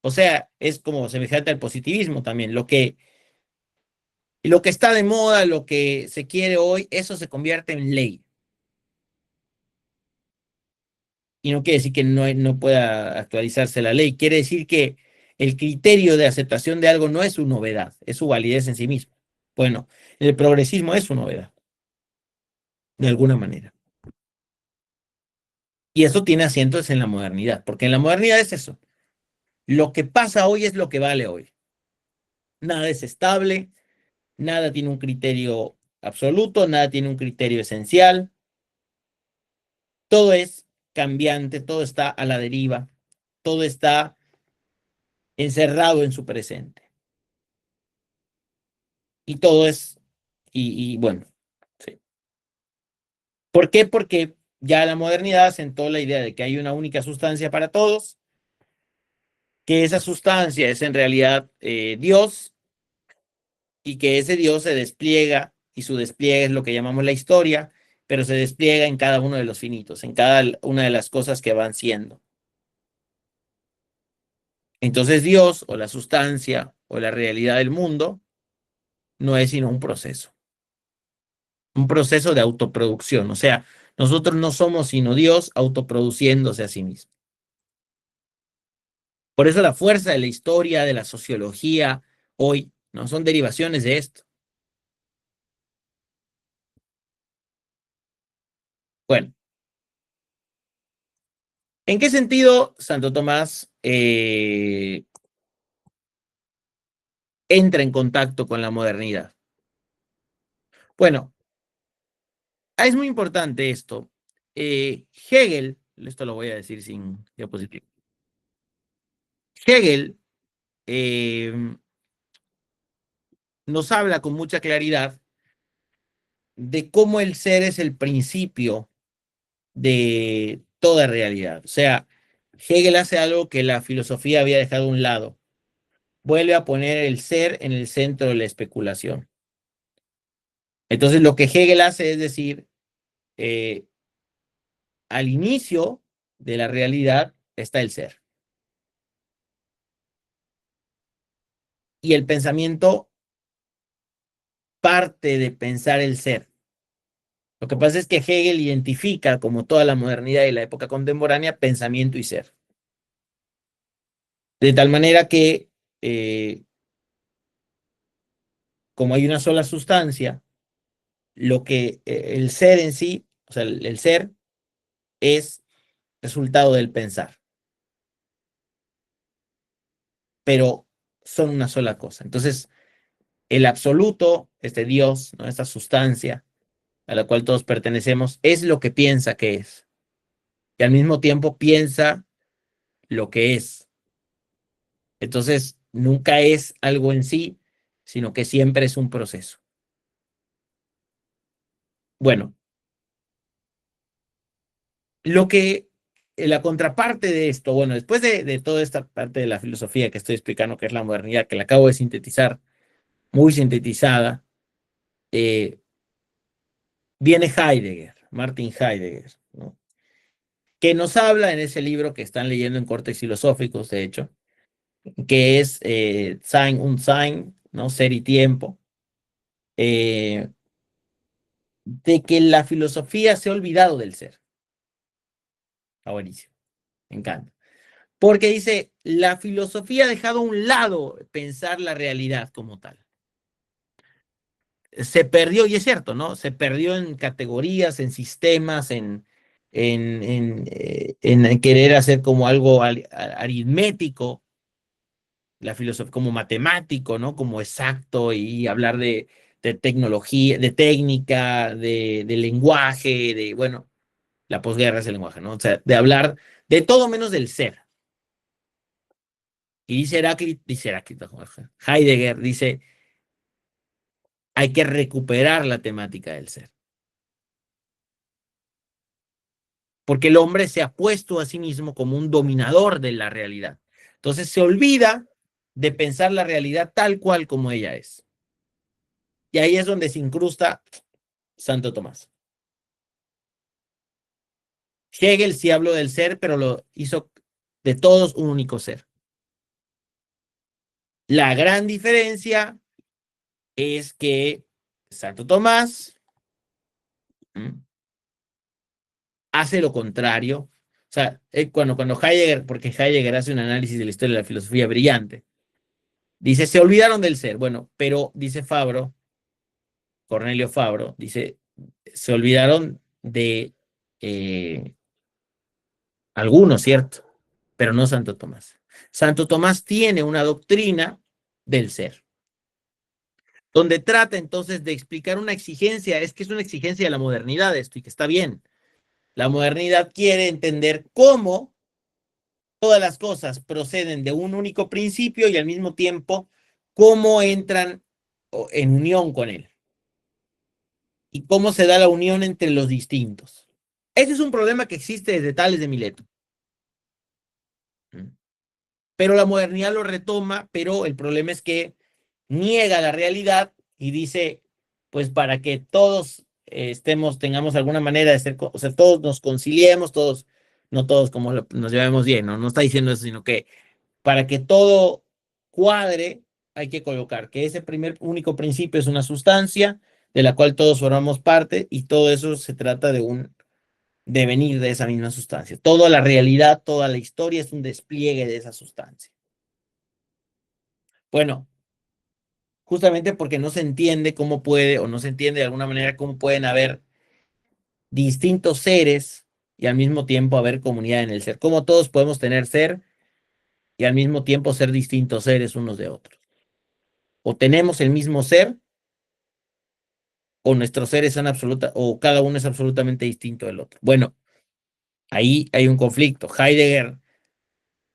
O sea, es como semejante al positivismo también. Y lo que está de moda, lo que se quiere hoy, eso se convierte en ley. Y no quiere decir que no pueda actualizarse la ley, quiere decir que el criterio de aceptación de algo no es su novedad, es su validez en sí mismo. Bueno, el progresismo es su novedad, de alguna manera. Y eso tiene asientos en la modernidad, porque en la modernidad es eso. Lo que pasa hoy es lo que vale hoy. Nada es estable, nada tiene un criterio absoluto, nada tiene un criterio esencial. Todo es cambiante, todo está a la deriva, todo está encerrado en su presente. Y todo es, y bueno, sí. ¿Por qué? Porque ya la modernidad sentó la idea de que hay una única sustancia para todos, que esa sustancia es en realidad Dios y que ese Dios se despliega y su despliegue es lo que llamamos la historia, pero se despliega en cada uno de los finitos, en cada una de las cosas que van siendo. Entonces Dios o la sustancia o la realidad del mundo no es sino un proceso de autoproducción, o sea, nosotros no somos sino Dios autoproduciéndose a sí mismo. Por eso la fuerza de la historia, de la sociología, hoy, no son derivaciones de esto. Bueno, ¿en qué sentido Santo Tomás entra en contacto con la modernidad? Bueno, es muy importante esto. Hegel, esto lo voy a decir sin diapositiva. Hegel eh, nos habla con mucha claridad de cómo el ser es el principio de toda realidad. O sea, Hegel hace algo que la filosofía había dejado a un lado. Vuelve a poner el ser en el centro de la especulación. Entonces, lo que Hegel hace es decir, eh, al inicio de la realidad está el ser. Y el pensamiento parte de pensar el ser. Lo que pasa es que Hegel identifica, como toda la modernidad y la época contemporánea, pensamiento y ser. De tal manera que, como hay una sola sustancia, lo que el ser en sí, o sea, el ser es resultado del pensar, pero son una sola cosa. Entonces, el absoluto, este Dios, ¿no? Esta sustancia a la cual todos pertenecemos, es lo que piensa que es. Y al mismo tiempo piensa lo que es. Entonces, nunca es algo en sí, sino que siempre es un proceso. Bueno, lo que la contraparte de esto, bueno, después de toda esta parte de la filosofía que estoy explicando, que es la modernidad, que la acabo de sintetizar, muy sintetizada, eh, viene Heidegger, Martin Heidegger, ¿no? Que nos habla en ese libro que están leyendo en Cortes Filosóficos, de hecho, que es Sein und Sein, ¿no? Ser y tiempo, eh, de que la filosofía se ha olvidado del ser. Está buenísimo, me encanta. Porque dice, la filosofía ha dejado a un lado pensar la realidad como tal. Se perdió, y es cierto, ¿no? Se perdió en categorías, en sistemas, en querer hacer como algo aritmético, la filosofía como matemático, ¿no? Como exacto y hablar de tecnología, de técnica, de lenguaje, de, bueno, la posguerra es el lenguaje, ¿no? O sea, de hablar de todo menos del ser. Y dice Heráclito, Heidegger dice, hay que recuperar la temática del ser. Porque el hombre se ha puesto a sí mismo como un dominador de la realidad. Entonces se olvida de pensar la realidad tal cual como ella es. Y ahí es donde se incrusta Santo Tomás. Hegel sí habló del ser, pero lo hizo de todos un único ser. La gran diferencia es que Santo Tomás hace lo contrario. O sea, cuando Heidegger, porque Heidegger hace un análisis de la historia de la filosofía brillante, dice, se olvidaron del ser. Bueno, pero dice Fabro, Cornelio Fabro, dice, se olvidaron de eh, algunos, ¿cierto? Pero no Santo Tomás. Santo Tomás tiene una doctrina del ser, donde trata entonces de explicar una exigencia, es que es una exigencia de la modernidad esto y que está bien. La modernidad quiere entender cómo todas las cosas proceden de un único principio y al mismo tiempo cómo entran en unión con él y cómo se da la unión entre los distintos. Ese es un problema que existe desde Tales de Mileto. Pero la modernidad lo retoma, pero el problema es que niega la realidad y dice, pues para que todos tengamos alguna manera de ser, o sea, todos nos conciliemos, todos, no todos como nos llevemos bien, ¿no? No está diciendo eso, sino que para que todo cuadre, hay que colocar que ese primer único principio es una sustancia de la cual todos formamos parte y todo eso se trata de un devenir de esa misma sustancia. Toda la realidad, toda la historia es un despliegue de esa sustancia. Bueno, justamente porque no se entiende cómo puede, o no se entiende de alguna manera cómo pueden haber distintos seres y al mismo tiempo haber comunidad en el ser. Cómo todos podemos tener ser y al mismo tiempo ser distintos seres unos de otros. O tenemos el mismo ser, o nuestros seres son absoluta, o cada uno es absolutamente distinto del otro. Bueno, ahí hay un conflicto. Heidegger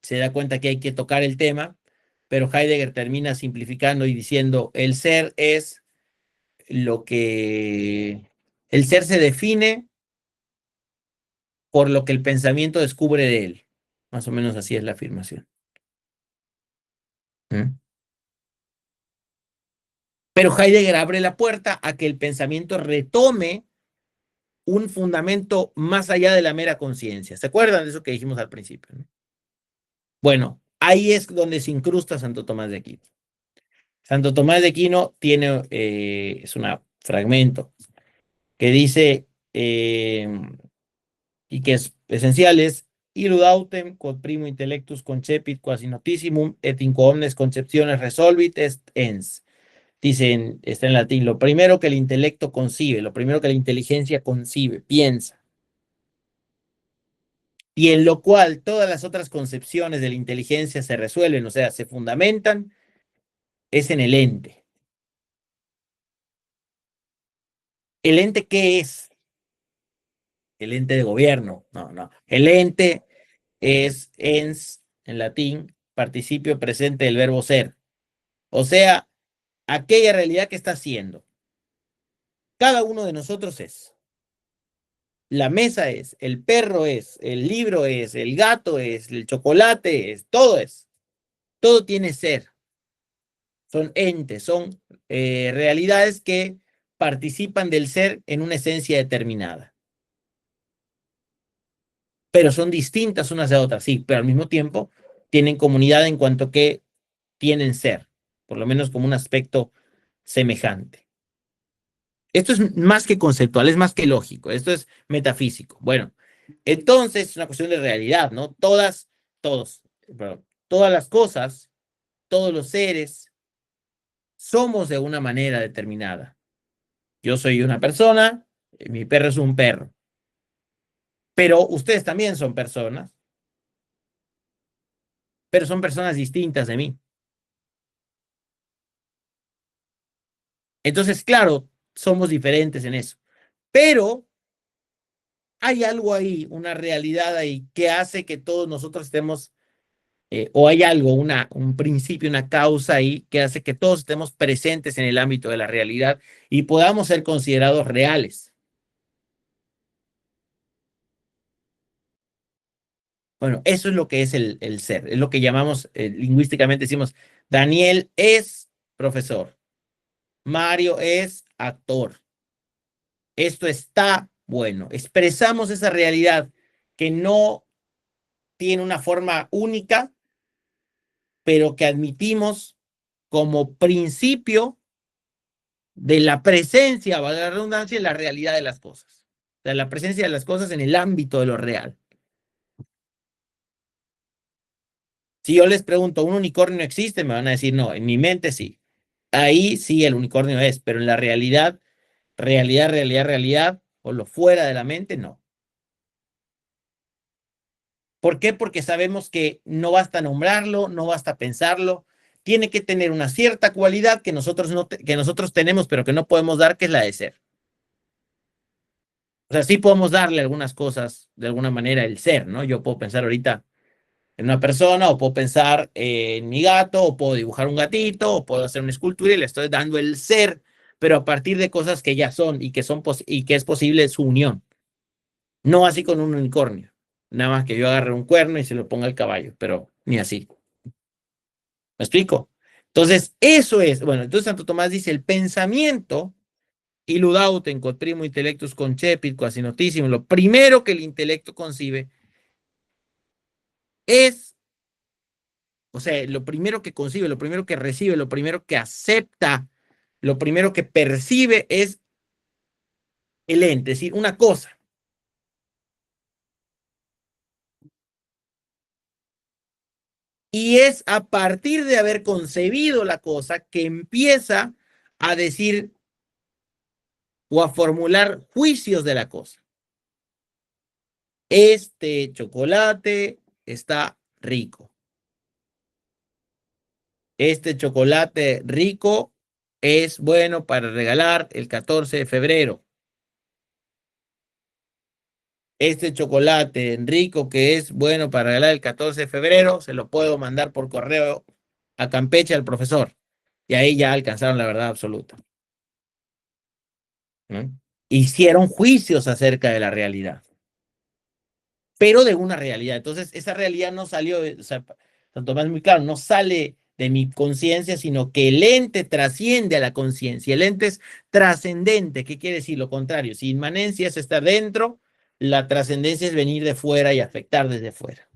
se da cuenta que hay que tocar el tema, pero Heidegger termina simplificando y diciendo, el ser es lo que... El ser se define por lo que el pensamiento descubre de él. Más o menos así es la afirmación. ¿Mm? Pero Heidegger abre la puerta a que el pensamiento retome un fundamento más allá de la mera conciencia. ¿Se acuerdan de eso que dijimos al principio? ¿No? Bueno, ahí es donde se incrusta Santo Tomás de Aquino. Santo Tomás de Aquino tiene, es un fragmento que dice, y que es esencial, es illud autem quod primo intellectus concepit quasi notissimum et in omnes concepciones resolvit est ens. Dicen, está en latín, lo primero que el intelecto concibe, lo primero que la inteligencia concibe, piensa, y en lo cual todas las otras concepciones de la inteligencia se resuelven, o sea, se fundamentan, es en el ente. ¿El ente qué es? El ente de gobierno. No, no. El ente es ens, en latín, participio presente del verbo ser. O sea, aquella realidad que está haciendo. Cada uno de nosotros es. La mesa es, el perro es, el libro es, el gato es, el chocolate es, todo es. Todo tiene ser. Son entes, son realidades que participan del ser en una esencia determinada. Pero son distintas unas de otras, sí, pero al mismo tiempo tienen comunidad en cuanto que tienen ser, por lo menos como un aspecto semejante. Esto es más que conceptual, es más que lógico, esto es metafísico. Bueno, entonces es una cuestión de realidad, ¿no? Todos, perdón, todas las cosas, todos los seres, somos de una manera determinada. Yo soy una persona, mi perro es un perro, pero ustedes también son personas, pero son personas distintas de mí. Entonces, claro, somos diferentes en eso, pero hay algo ahí, una realidad ahí que hace que todos nosotros estemos, o hay algo, un principio, una causa ahí que hace que todos estemos presentes en el ámbito de la realidad y podamos ser considerados reales. Bueno, eso es lo que es el ser, es lo que llamamos, lingüísticamente decimos, Daniel es profesor, Mario es actor. Esto está bueno. Expresamos esa realidad que no tiene una forma única, pero que admitimos como principio de la presencia, valga la redundancia, en la realidad de las cosas. O sea, la presencia de las cosas en el ámbito de lo real. Si yo les pregunto, ¿un unicornio existe? Me van a decir, no, en mi mente sí. Ahí sí el unicornio es, pero en la realidad, realidad, o lo fuera de la mente, no. ¿Por qué? Porque sabemos que no basta nombrarlo, no basta pensarlo, tiene que tener una cierta cualidad que nosotros, no que nosotros tenemos, pero que no podemos dar, que es la de ser. O sea, sí podemos darle algunas cosas, de alguna manera, el ser, ¿no? Yo puedo pensar ahorita en una persona, o puedo pensar en mi gato, o puedo dibujar un gatito, o puedo hacer una escultura y le estoy dando el ser, pero a partir de cosas que ya son y que, y que es posible su unión. No así con un unicornio. Nada más que yo agarre un cuerno y se lo ponga al caballo, pero ni así. ¿Me explico? Entonces, eso es, bueno, entonces Santo Tomás dice, el pensamiento, illud autem quod primo intellectus concepit quasi notissimo, lo primero que el intelecto concibe es, o sea, lo primero que concibe, lo primero que recibe, lo primero que acepta, lo primero que percibe es el ente, es decir, una cosa. Y es a partir de haber concebido la cosa que empieza a decir o a formular juicios de la cosa. Este chocolate está rico. Este chocolate rico es bueno para regalar el 14 de febrero. Este chocolate rico que es bueno para regalar el 14 de febrero, se lo puedo mandar por correo a Campeche al profesor. Y ahí ya alcanzaron la verdad absoluta, ¿no? Hicieron juicios acerca de la realidad, pero de una realidad. Entonces, esa realidad no salió, o sea, Santo Tomás es muy claro, no sale de mi conciencia, sino que el ente trasciende a la conciencia. El ente es trascendente. ¿Qué quiere decir? Lo contrario. Si inmanencia es estar dentro, la trascendencia es venir de fuera y afectar desde fuera.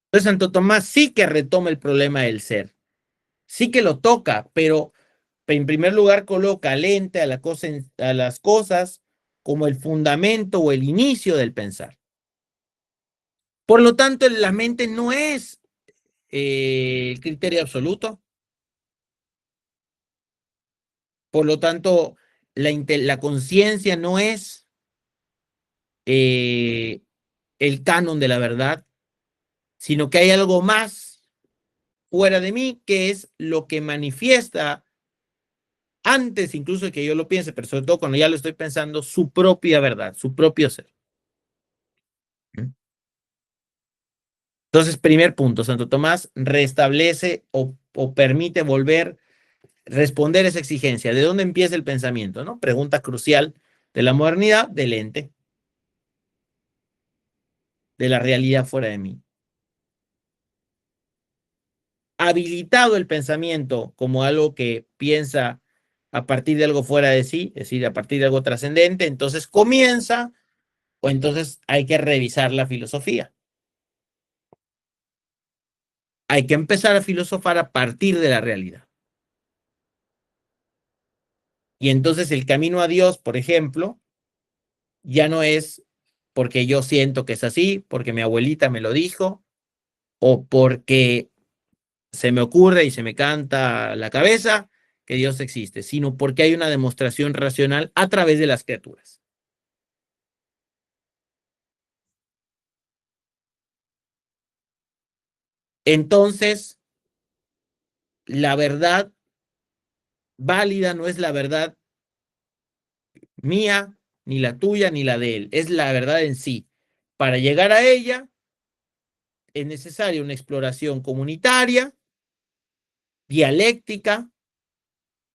Entonces, Santo Tomás sí que retoma el problema del ser, sí que lo toca, pero en primer lugar coloca al ente, a, la cosa, a las cosas, como el fundamento o el inicio del pensar. Por lo tanto, la mente no es el criterio absoluto. Por lo tanto, la conciencia no es eh, el canon de la verdad, sino que hay algo más fuera de mí que es lo que manifiesta antes incluso de que yo lo piense, pero sobre todo cuando ya lo estoy pensando, su propia verdad, su propio ser. Entonces, primer punto, Santo Tomás restablece o permite volver responder esa exigencia. ¿De dónde empieza el pensamiento? ¿No? Pregunta crucial de la modernidad, del ente, de la realidad fuera de mí. Habilitado el pensamiento como algo que piensa a partir de algo fuera de sí, es decir, a partir de algo trascendente, entonces comienza o entonces hay que revisar la filosofía. Hay que empezar a filosofar a partir de la realidad. Y entonces el camino a Dios, por ejemplo, ya no es porque yo siento que es así, porque mi abuelita me lo dijo, o porque se me ocurre y se me canta la cabeza que Dios existe, sino porque hay una demostración racional a través de las criaturas. Entonces, la verdad válida no es la verdad mía, ni la tuya, ni la de él, es la verdad en sí. Para llegar a ella es necesaria una exploración comunitaria, dialéctica,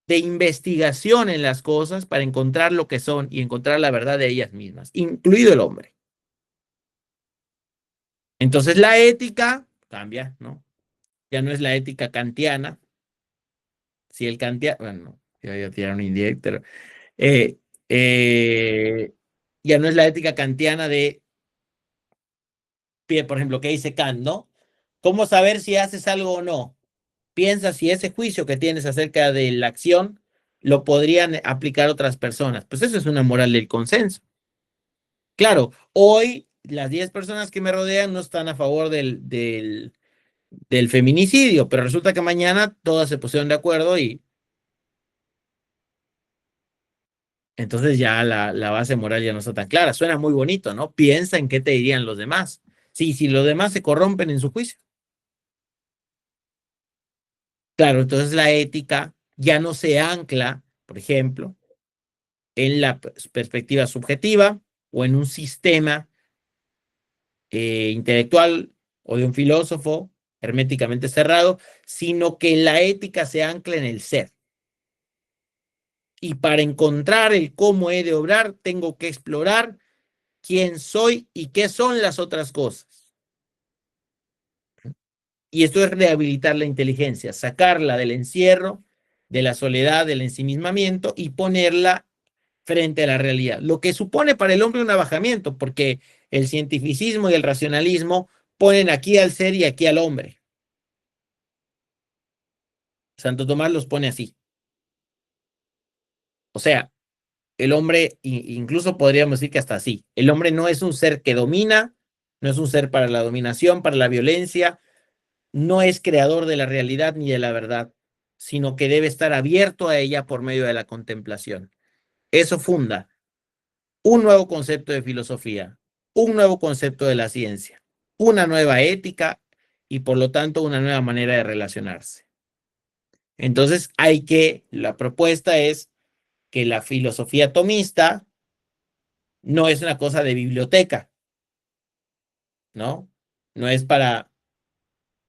de investigación en las cosas para encontrar lo que son y encontrar la verdad de ellas mismas, incluido el hombre. Entonces la ética cambia, ¿no? Ya no es la ética kantiana. Si el kantiano, bueno, ya voy a tirar un indirecto, pero eh, eh, ya no es la ética kantiana de, por ejemplo, que dice Kant, ¿no? ¿Cómo saber si haces algo o no? Piensa si ese juicio que tienes acerca de la acción lo podrían aplicar otras personas. Pues eso es una moral del consenso. Claro, hoy las 10 personas que me rodean no están a favor del feminicidio, pero resulta que mañana todas se pusieron de acuerdo y entonces ya la base moral ya no está tan clara. Suena muy bonito, ¿no? Piensa en qué te dirían los demás. Sí, si los demás se corrompen en su juicio. Claro, entonces la ética ya no se ancla, por ejemplo, en la perspectiva subjetiva o en un sistema intelectual o de un filósofo herméticamente cerrado, sino que la ética se ancla en el ser. Y para encontrar el cómo he de obrar, tengo que explorar quién soy y qué son las otras cosas. Y esto es rehabilitar la inteligencia, sacarla del encierro, de la soledad, del ensimismamiento y ponerla frente a la realidad. Lo que supone para el hombre un abajamiento, porque el cientificismo y el racionalismo ponen aquí al ser y aquí al hombre. Santo Tomás los pone así. O sea, el hombre, incluso podríamos decir que hasta así, el hombre no es un ser que domina, no es un ser para la dominación, para la violencia, no es creador de la realidad ni de la verdad, sino que debe estar abierto a ella por medio de la contemplación. Eso funda un nuevo concepto de filosofía, un nuevo concepto de la ciencia, una nueva ética y por lo tanto una nueva manera de relacionarse. Entonces la propuesta es que la filosofía tomista no es una cosa de biblioteca, ¿no? No es para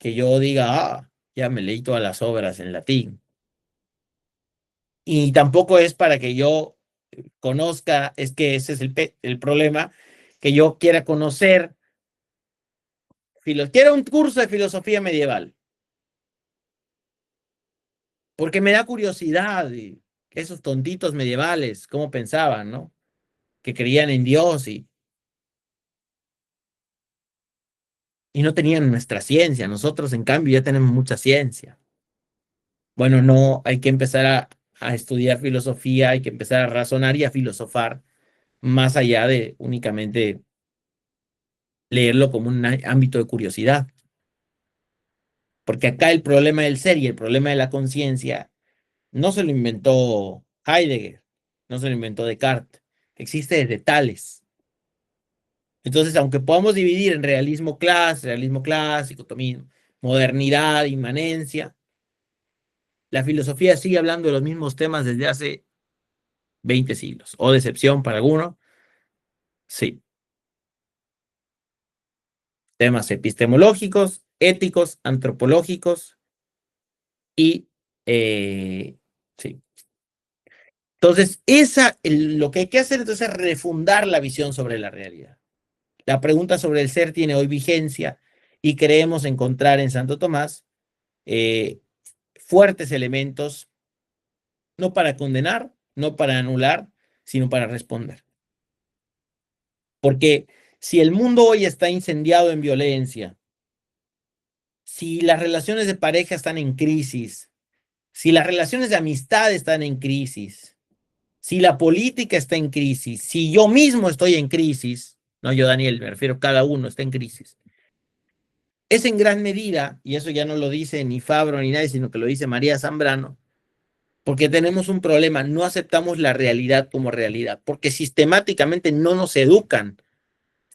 que yo diga, ya me leí todas las obras en latín. Y tampoco es para que yo conozca, es que ese es el problema, que yo quiera conocer, quiera un curso de filosofía medieval, porque me da curiosidad de esos tontitos medievales, cómo pensaban, ¿no? Que creían en Dios y no tenían nuestra ciencia. Nosotros, en cambio, ya tenemos mucha ciencia. Bueno, no, hay que empezar a estudiar filosofía, hay que empezar a razonar y a filosofar más allá de únicamente leerlo como un ámbito de curiosidad. Porque acá el problema del ser y el problema de la conciencia no se lo inventó Heidegger, no se lo inventó Descartes, existe desde Tales. Entonces, aunque podamos dividir en realismo clásico, tomismo, modernidad, inmanencia, la filosofía sigue hablando de los mismos temas desde hace 20 siglos, o decepción para algunos, sí. Temas epistemológicos, éticos, antropológicos y sí. Entonces, lo que hay que hacer entonces es refundar la visión sobre la realidad. La pregunta sobre el ser tiene hoy vigencia y creemos encontrar en Santo Tomás eh, fuertes elementos, no para condenar, no para anular, sino para responder. Porque si el mundo hoy está incendiado en violencia, si las relaciones de pareja están en crisis, si las relaciones de amistad están en crisis, si la política está en crisis, si yo mismo estoy en crisis, no yo Daniel, me refiero cada uno está en crisis, es en gran medida, y eso ya no lo dice ni Fabro ni nadie, sino que lo dice María Zambrano, porque tenemos un problema, no aceptamos la realidad como realidad, porque sistemáticamente no nos educan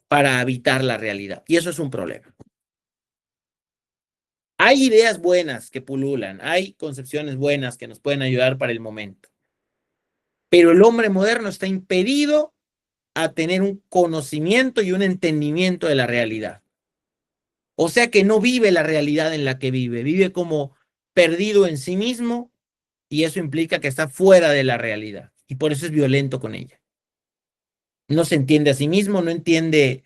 para habitar la realidad, y eso es un problema. Hay ideas buenas que pululan, hay concepciones buenas que nos pueden ayudar para el momento, pero el hombre moderno está impedido a tener un conocimiento y un entendimiento de la realidad. O sea que no vive la realidad en la que vive, vive como perdido en sí mismo y eso implica que está fuera de la realidad y por eso es violento con ella. No se entiende a sí mismo, no entiende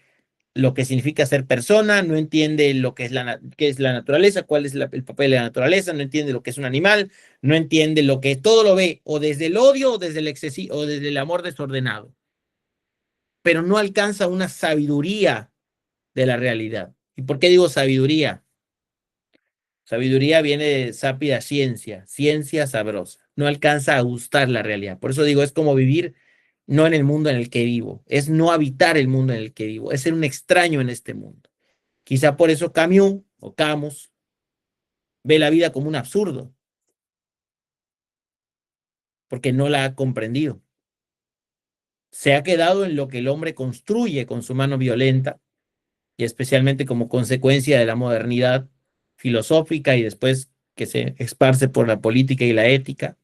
lo que significa ser persona, no entiende lo que es qué es la naturaleza, cuál es el papel de la naturaleza, no entiende lo que es un animal, no entiende lo que todo lo ve o desde el odio o desde el excesivo o desde el amor desordenado, pero no alcanza una sabiduría de la realidad. ¿Y por qué digo sabiduría? Sabiduría viene de sápida ciencia, ciencia sabrosa. No alcanza a gustar la realidad. Por eso digo, es como vivir no en el mundo en el que vivo, es no habitar el mundo en el que vivo, es ser un extraño en este mundo. Quizá por eso Camus o Camus ve la vida como un absurdo, porque no la ha comprendido. Se ha quedado en lo que el hombre construye con su mano violenta y especialmente como consecuencia de la modernidad filosófica y después que se esparce por la política y la ética,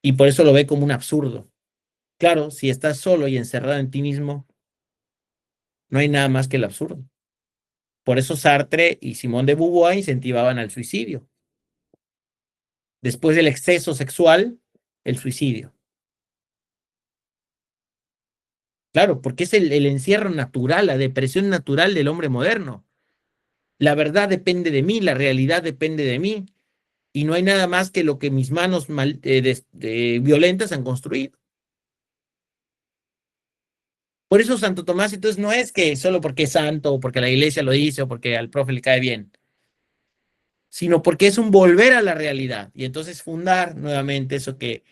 y por eso lo ve como un absurdo. Claro, si estás solo y encerrado en ti mismo, no hay nada más que el absurdo. Por eso Sartre y Simone de Beauvoir incentivaban al suicidio. Después del exceso sexual, el suicidio. Claro, porque es el encierro natural, la depresión natural del hombre moderno. La verdad depende de mí, la realidad depende de mí, y no hay nada más que lo que mis manos violentas han construido. Por eso Santo Tomás, entonces, no es que solo porque es santo, o porque la iglesia lo dice, o porque al profe le cae bien, sino porque es un volver a la realidad y entonces fundar nuevamente eso que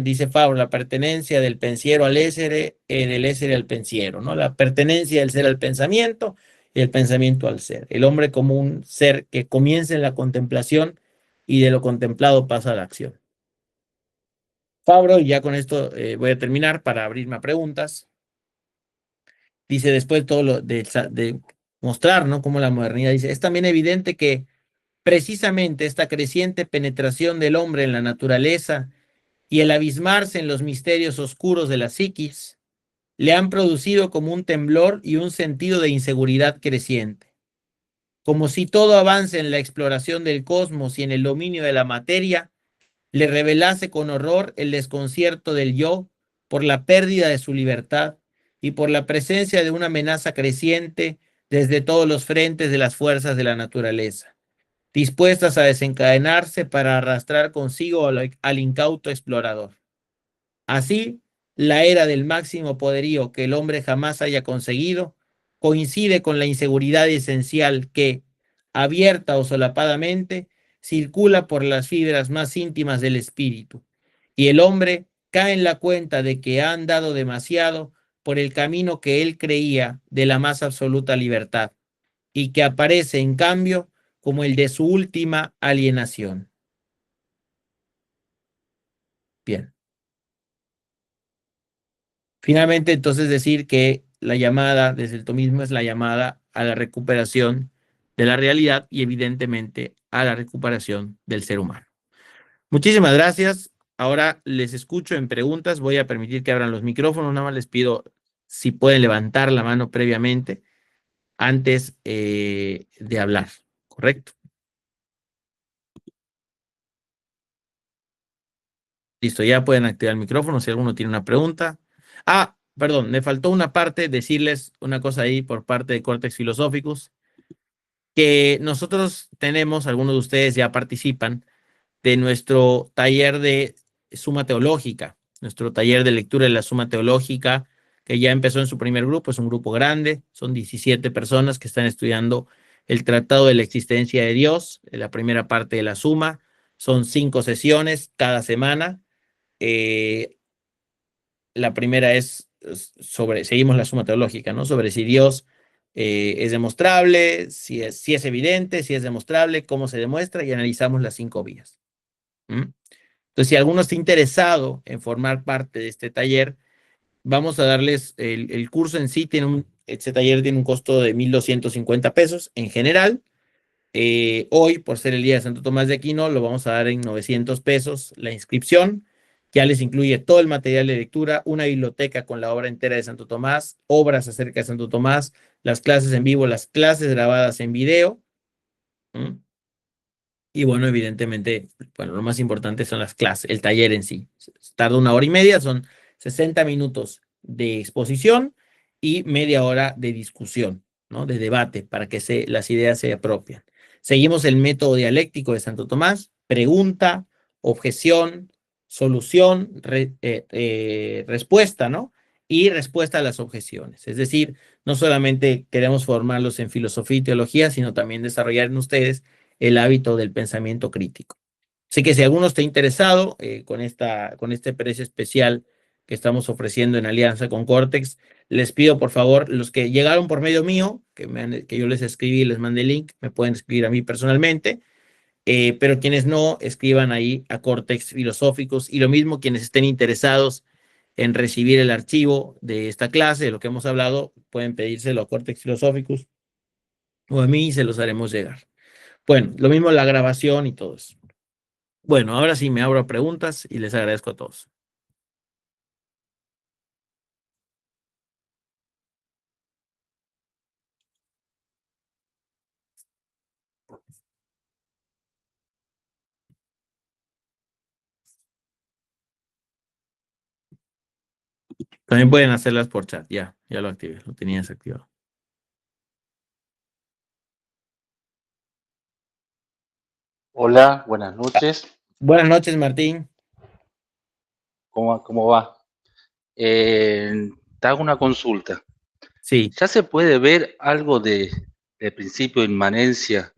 dice Fabro, la pertenencia del pensiero al essere y del essere al pensiero, ¿no? La pertenencia del ser al pensamiento y el pensamiento al ser. El hombre como un ser que comienza en la contemplación y de lo contemplado pasa a la acción. Fabro, y ya con esto voy a terminar para abrirme a preguntas. Dice después todo lo de mostrar, ¿no? Cómo la modernidad dice, es también evidente que precisamente esta creciente penetración del hombre en la naturaleza y el abismarse en los misterios oscuros de la psiquis le han producido como un temblor y un sentido de inseguridad creciente, como si todo avance en la exploración del cosmos y en el dominio de la materia le revelase con horror el desconcierto del yo por la pérdida de su libertad y por la presencia de una amenaza creciente desde todos los frentes de las fuerzas de la naturaleza, dispuestas a desencadenarse para arrastrar consigo al incauto explorador. Así, la era del máximo poderío que el hombre jamás haya conseguido coincide con la inseguridad esencial que, abierta o solapadamente, circula por las fibras más íntimas del espíritu, y el hombre cae en la cuenta de que ha andado demasiado por el camino que él creía de la más absoluta libertad, y que aparece, en cambio, como el de su última alienación. Bien. Finalmente, entonces decir que la llamada desde el tomismo es la llamada a la recuperación de la realidad y evidentemente a la recuperación del ser humano. Muchísimas gracias. Ahora les escucho en preguntas. Voy a permitir que abran los micrófonos. Nada más les pido si pueden levantar la mano previamente antes de hablar. ¿Correcto? Listo, ya pueden activar el micrófono si alguno tiene una pregunta. Ah, perdón, me faltó una parte, decirles una cosa ahí por parte de Córtex Filosóficos, que nosotros tenemos, algunos de ustedes ya participan, de nuestro taller de Suma Teológica, nuestro taller de lectura de la Suma Teológica, que ya empezó en su primer grupo, es un grupo grande, son 17 personas que están estudiando el Tratado de la Existencia de Dios, la primera parte de la Suma, son 5 sesiones cada semana. La primera es sobre, seguimos la suma teológica, ¿no? Sobre si Dios es demostrable, si es evidente, si es demostrable, cómo se demuestra, y analizamos las 5 vías. ¿Mm? Entonces, si alguno está interesado en formar parte de este taller, vamos a darles el curso en sí, este taller tiene un costo de 1,250 pesos en general. Hoy, por ser el día de Santo Tomás de Aquino, lo vamos a dar en 900 pesos la inscripción. Ya les incluye todo el material de lectura, una biblioteca con la obra entera de Santo Tomás, obras acerca de Santo Tomás, las clases en vivo, las clases grabadas en video. ¿Mm? Y bueno, evidentemente, bueno, lo más importante son las clases, el taller en sí. Tarda 1 hora y media, son 60 minutos de exposición y media hora de discusión, ¿no? De debate para que las ideas se apropian. Seguimos el método dialéctico de Santo Tomás: pregunta, objeción, solución, respuesta, ¿no? Y respuesta a las objeciones. Es decir, no solamente queremos formarlos en filosofía y teología, sino también desarrollar en ustedes el hábito del pensamiento crítico. Así que si alguno está interesado con este precio especial que estamos ofreciendo en alianza con Cortex, les pido por favor, los que llegaron por medio mío, que yo les escribí, les mandé el link, me pueden escribir a mí personalmente, pero quienes no, escriban ahí a Cortex Filosóficos, y lo mismo quienes estén interesados en recibir el archivo de esta clase, de lo que hemos hablado, pueden pedírselo a Cortex Filosóficos o a mí y se los haremos llegar. Bueno, lo mismo la grabación y todo eso. Bueno, ahora sí me abro a preguntas y les agradezco a todos. También pueden hacerlas por chat. Ya lo activé, lo tenía desactivado. Hola, buenas noches. Buenas noches, Martín. ¿Cómo va? Te hago una consulta. Sí, ¿Ya se puede ver algo de principio de inmanencia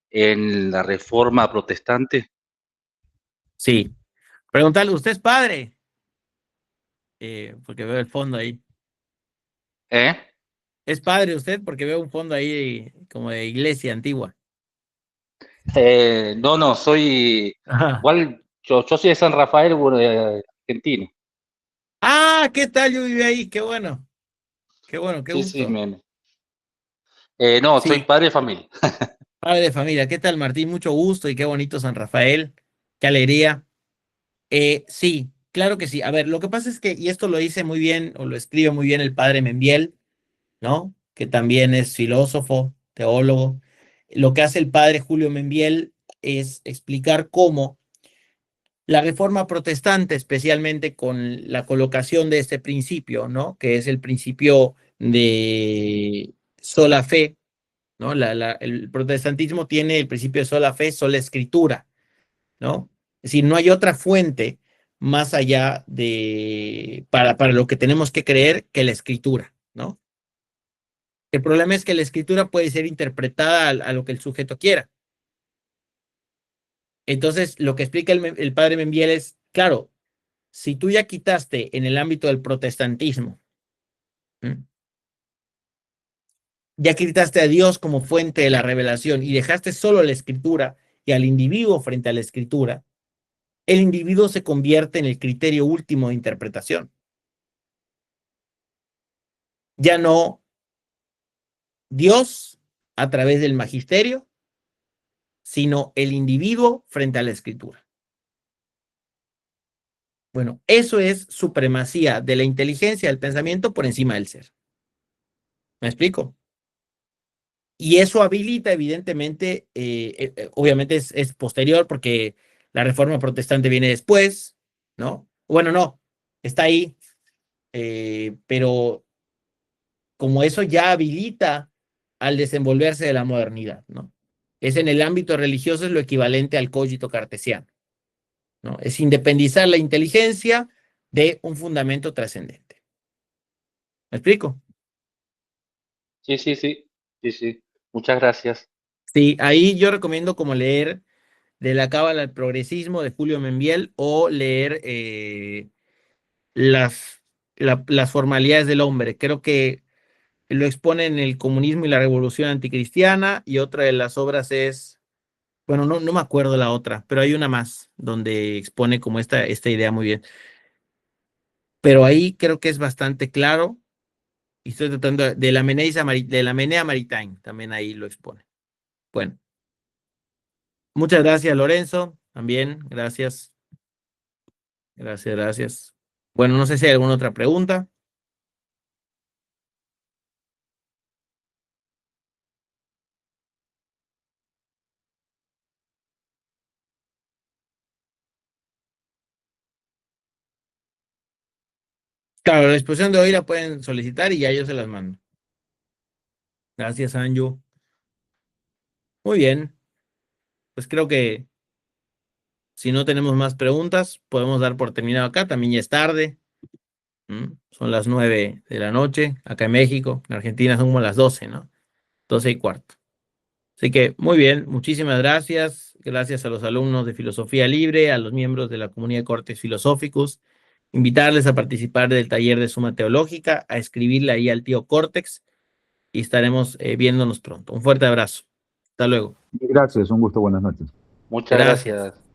en la Reforma Protestante? sí. Preguntarle, ¿usted es padre? Porque veo el fondo ahí. ¿Eh? ¿Es padre usted? Porque veo un fondo ahí como de iglesia antigua. No, soy Ajá. igual, yo soy de San Rafael, bueno, argentino. Ah, ¿qué tal? Yo viví ahí. Qué bueno. Qué bueno, qué Sí, gusto. no, soy Sí, padre de familia. padre de familia. ¿Qué tal, Martín? Mucho gusto y qué bonito San Rafael. Qué alegría. Sí, claro que sí. A ver, lo que pasa es que, y esto lo dice muy bien, o lo escribe muy bien el padre Membiel, ¿no? Que también es filósofo, teólogo. Lo que hace el padre Julio Membiel es explicar cómo la reforma protestante, especialmente con la colocación de este principio, ¿no? Que es el principio de sola fe, ¿no? El protestantismo tiene el principio de sola fe, sola escritura, ¿no? Es decir, no hay otra fuente más allá para lo que tenemos que creer que la escritura, ¿no? El problema es que la escritura puede ser interpretada a lo que el sujeto quiera. Entonces, lo que explica el padre Membiel es, claro, si tú ya quitaste en el ámbito del protestantismo, ¿m? Ya quitaste a Dios como fuente de la revelación y dejaste solo la escritura y al individuo frente a la escritura, el individuo se convierte en el criterio último de interpretación. Ya no Dios a través del magisterio, sino el individuo frente a la escritura. Bueno, eso es supremacía de la inteligencia del pensamiento por encima del ser. ¿Me explico? Y eso habilita, evidentemente, obviamente es posterior porque la reforma protestante viene después, ¿no? Bueno, no, está ahí, pero como eso ya habilita al desenvolverse de la modernidad, ¿no? Es en el ámbito religioso es lo equivalente al cogito cartesiano, ¿no? Es independizar la inteligencia de un fundamento trascendente. ¿Me explico? Sí. Muchas gracias. Sí, ahí yo recomiendo como leer de la Cábala al Progresismo de Julio Membiel o leer las, las formalidades del hombre. Creo que lo expone en El comunismo y la revolución anticristiana y otra de las obras es, bueno, no me acuerdo la otra, pero hay una más donde expone como esta idea muy bien. Pero ahí creo que es bastante claro y estoy tratando de la Menea Maritime, también ahí lo expone. Bueno, muchas gracias, Lorenzo. También, gracias. Gracias. Bueno, no sé si hay alguna otra pregunta. Claro, la exposición de hoy la pueden solicitar y ya yo se las mando. Gracias, Anju. Muy bien, pues creo que si no tenemos más preguntas, podemos dar por terminado acá. También ya es tarde. Son las 9 de la noche, acá en México. En Argentina son como las 12, ¿no? 12:15. Así que muy bien, muchísimas gracias. Gracias a los alumnos de Filosofía Libre, a los miembros de la comunidad de Cortes Filosóficos. Invitarles a participar del taller de Suma Teológica, a escribirle ahí al tío Córtex y estaremos viéndonos pronto. Un fuerte abrazo. Hasta luego. Gracias, un gusto, buenas noches. Muchas Gracias. gracias.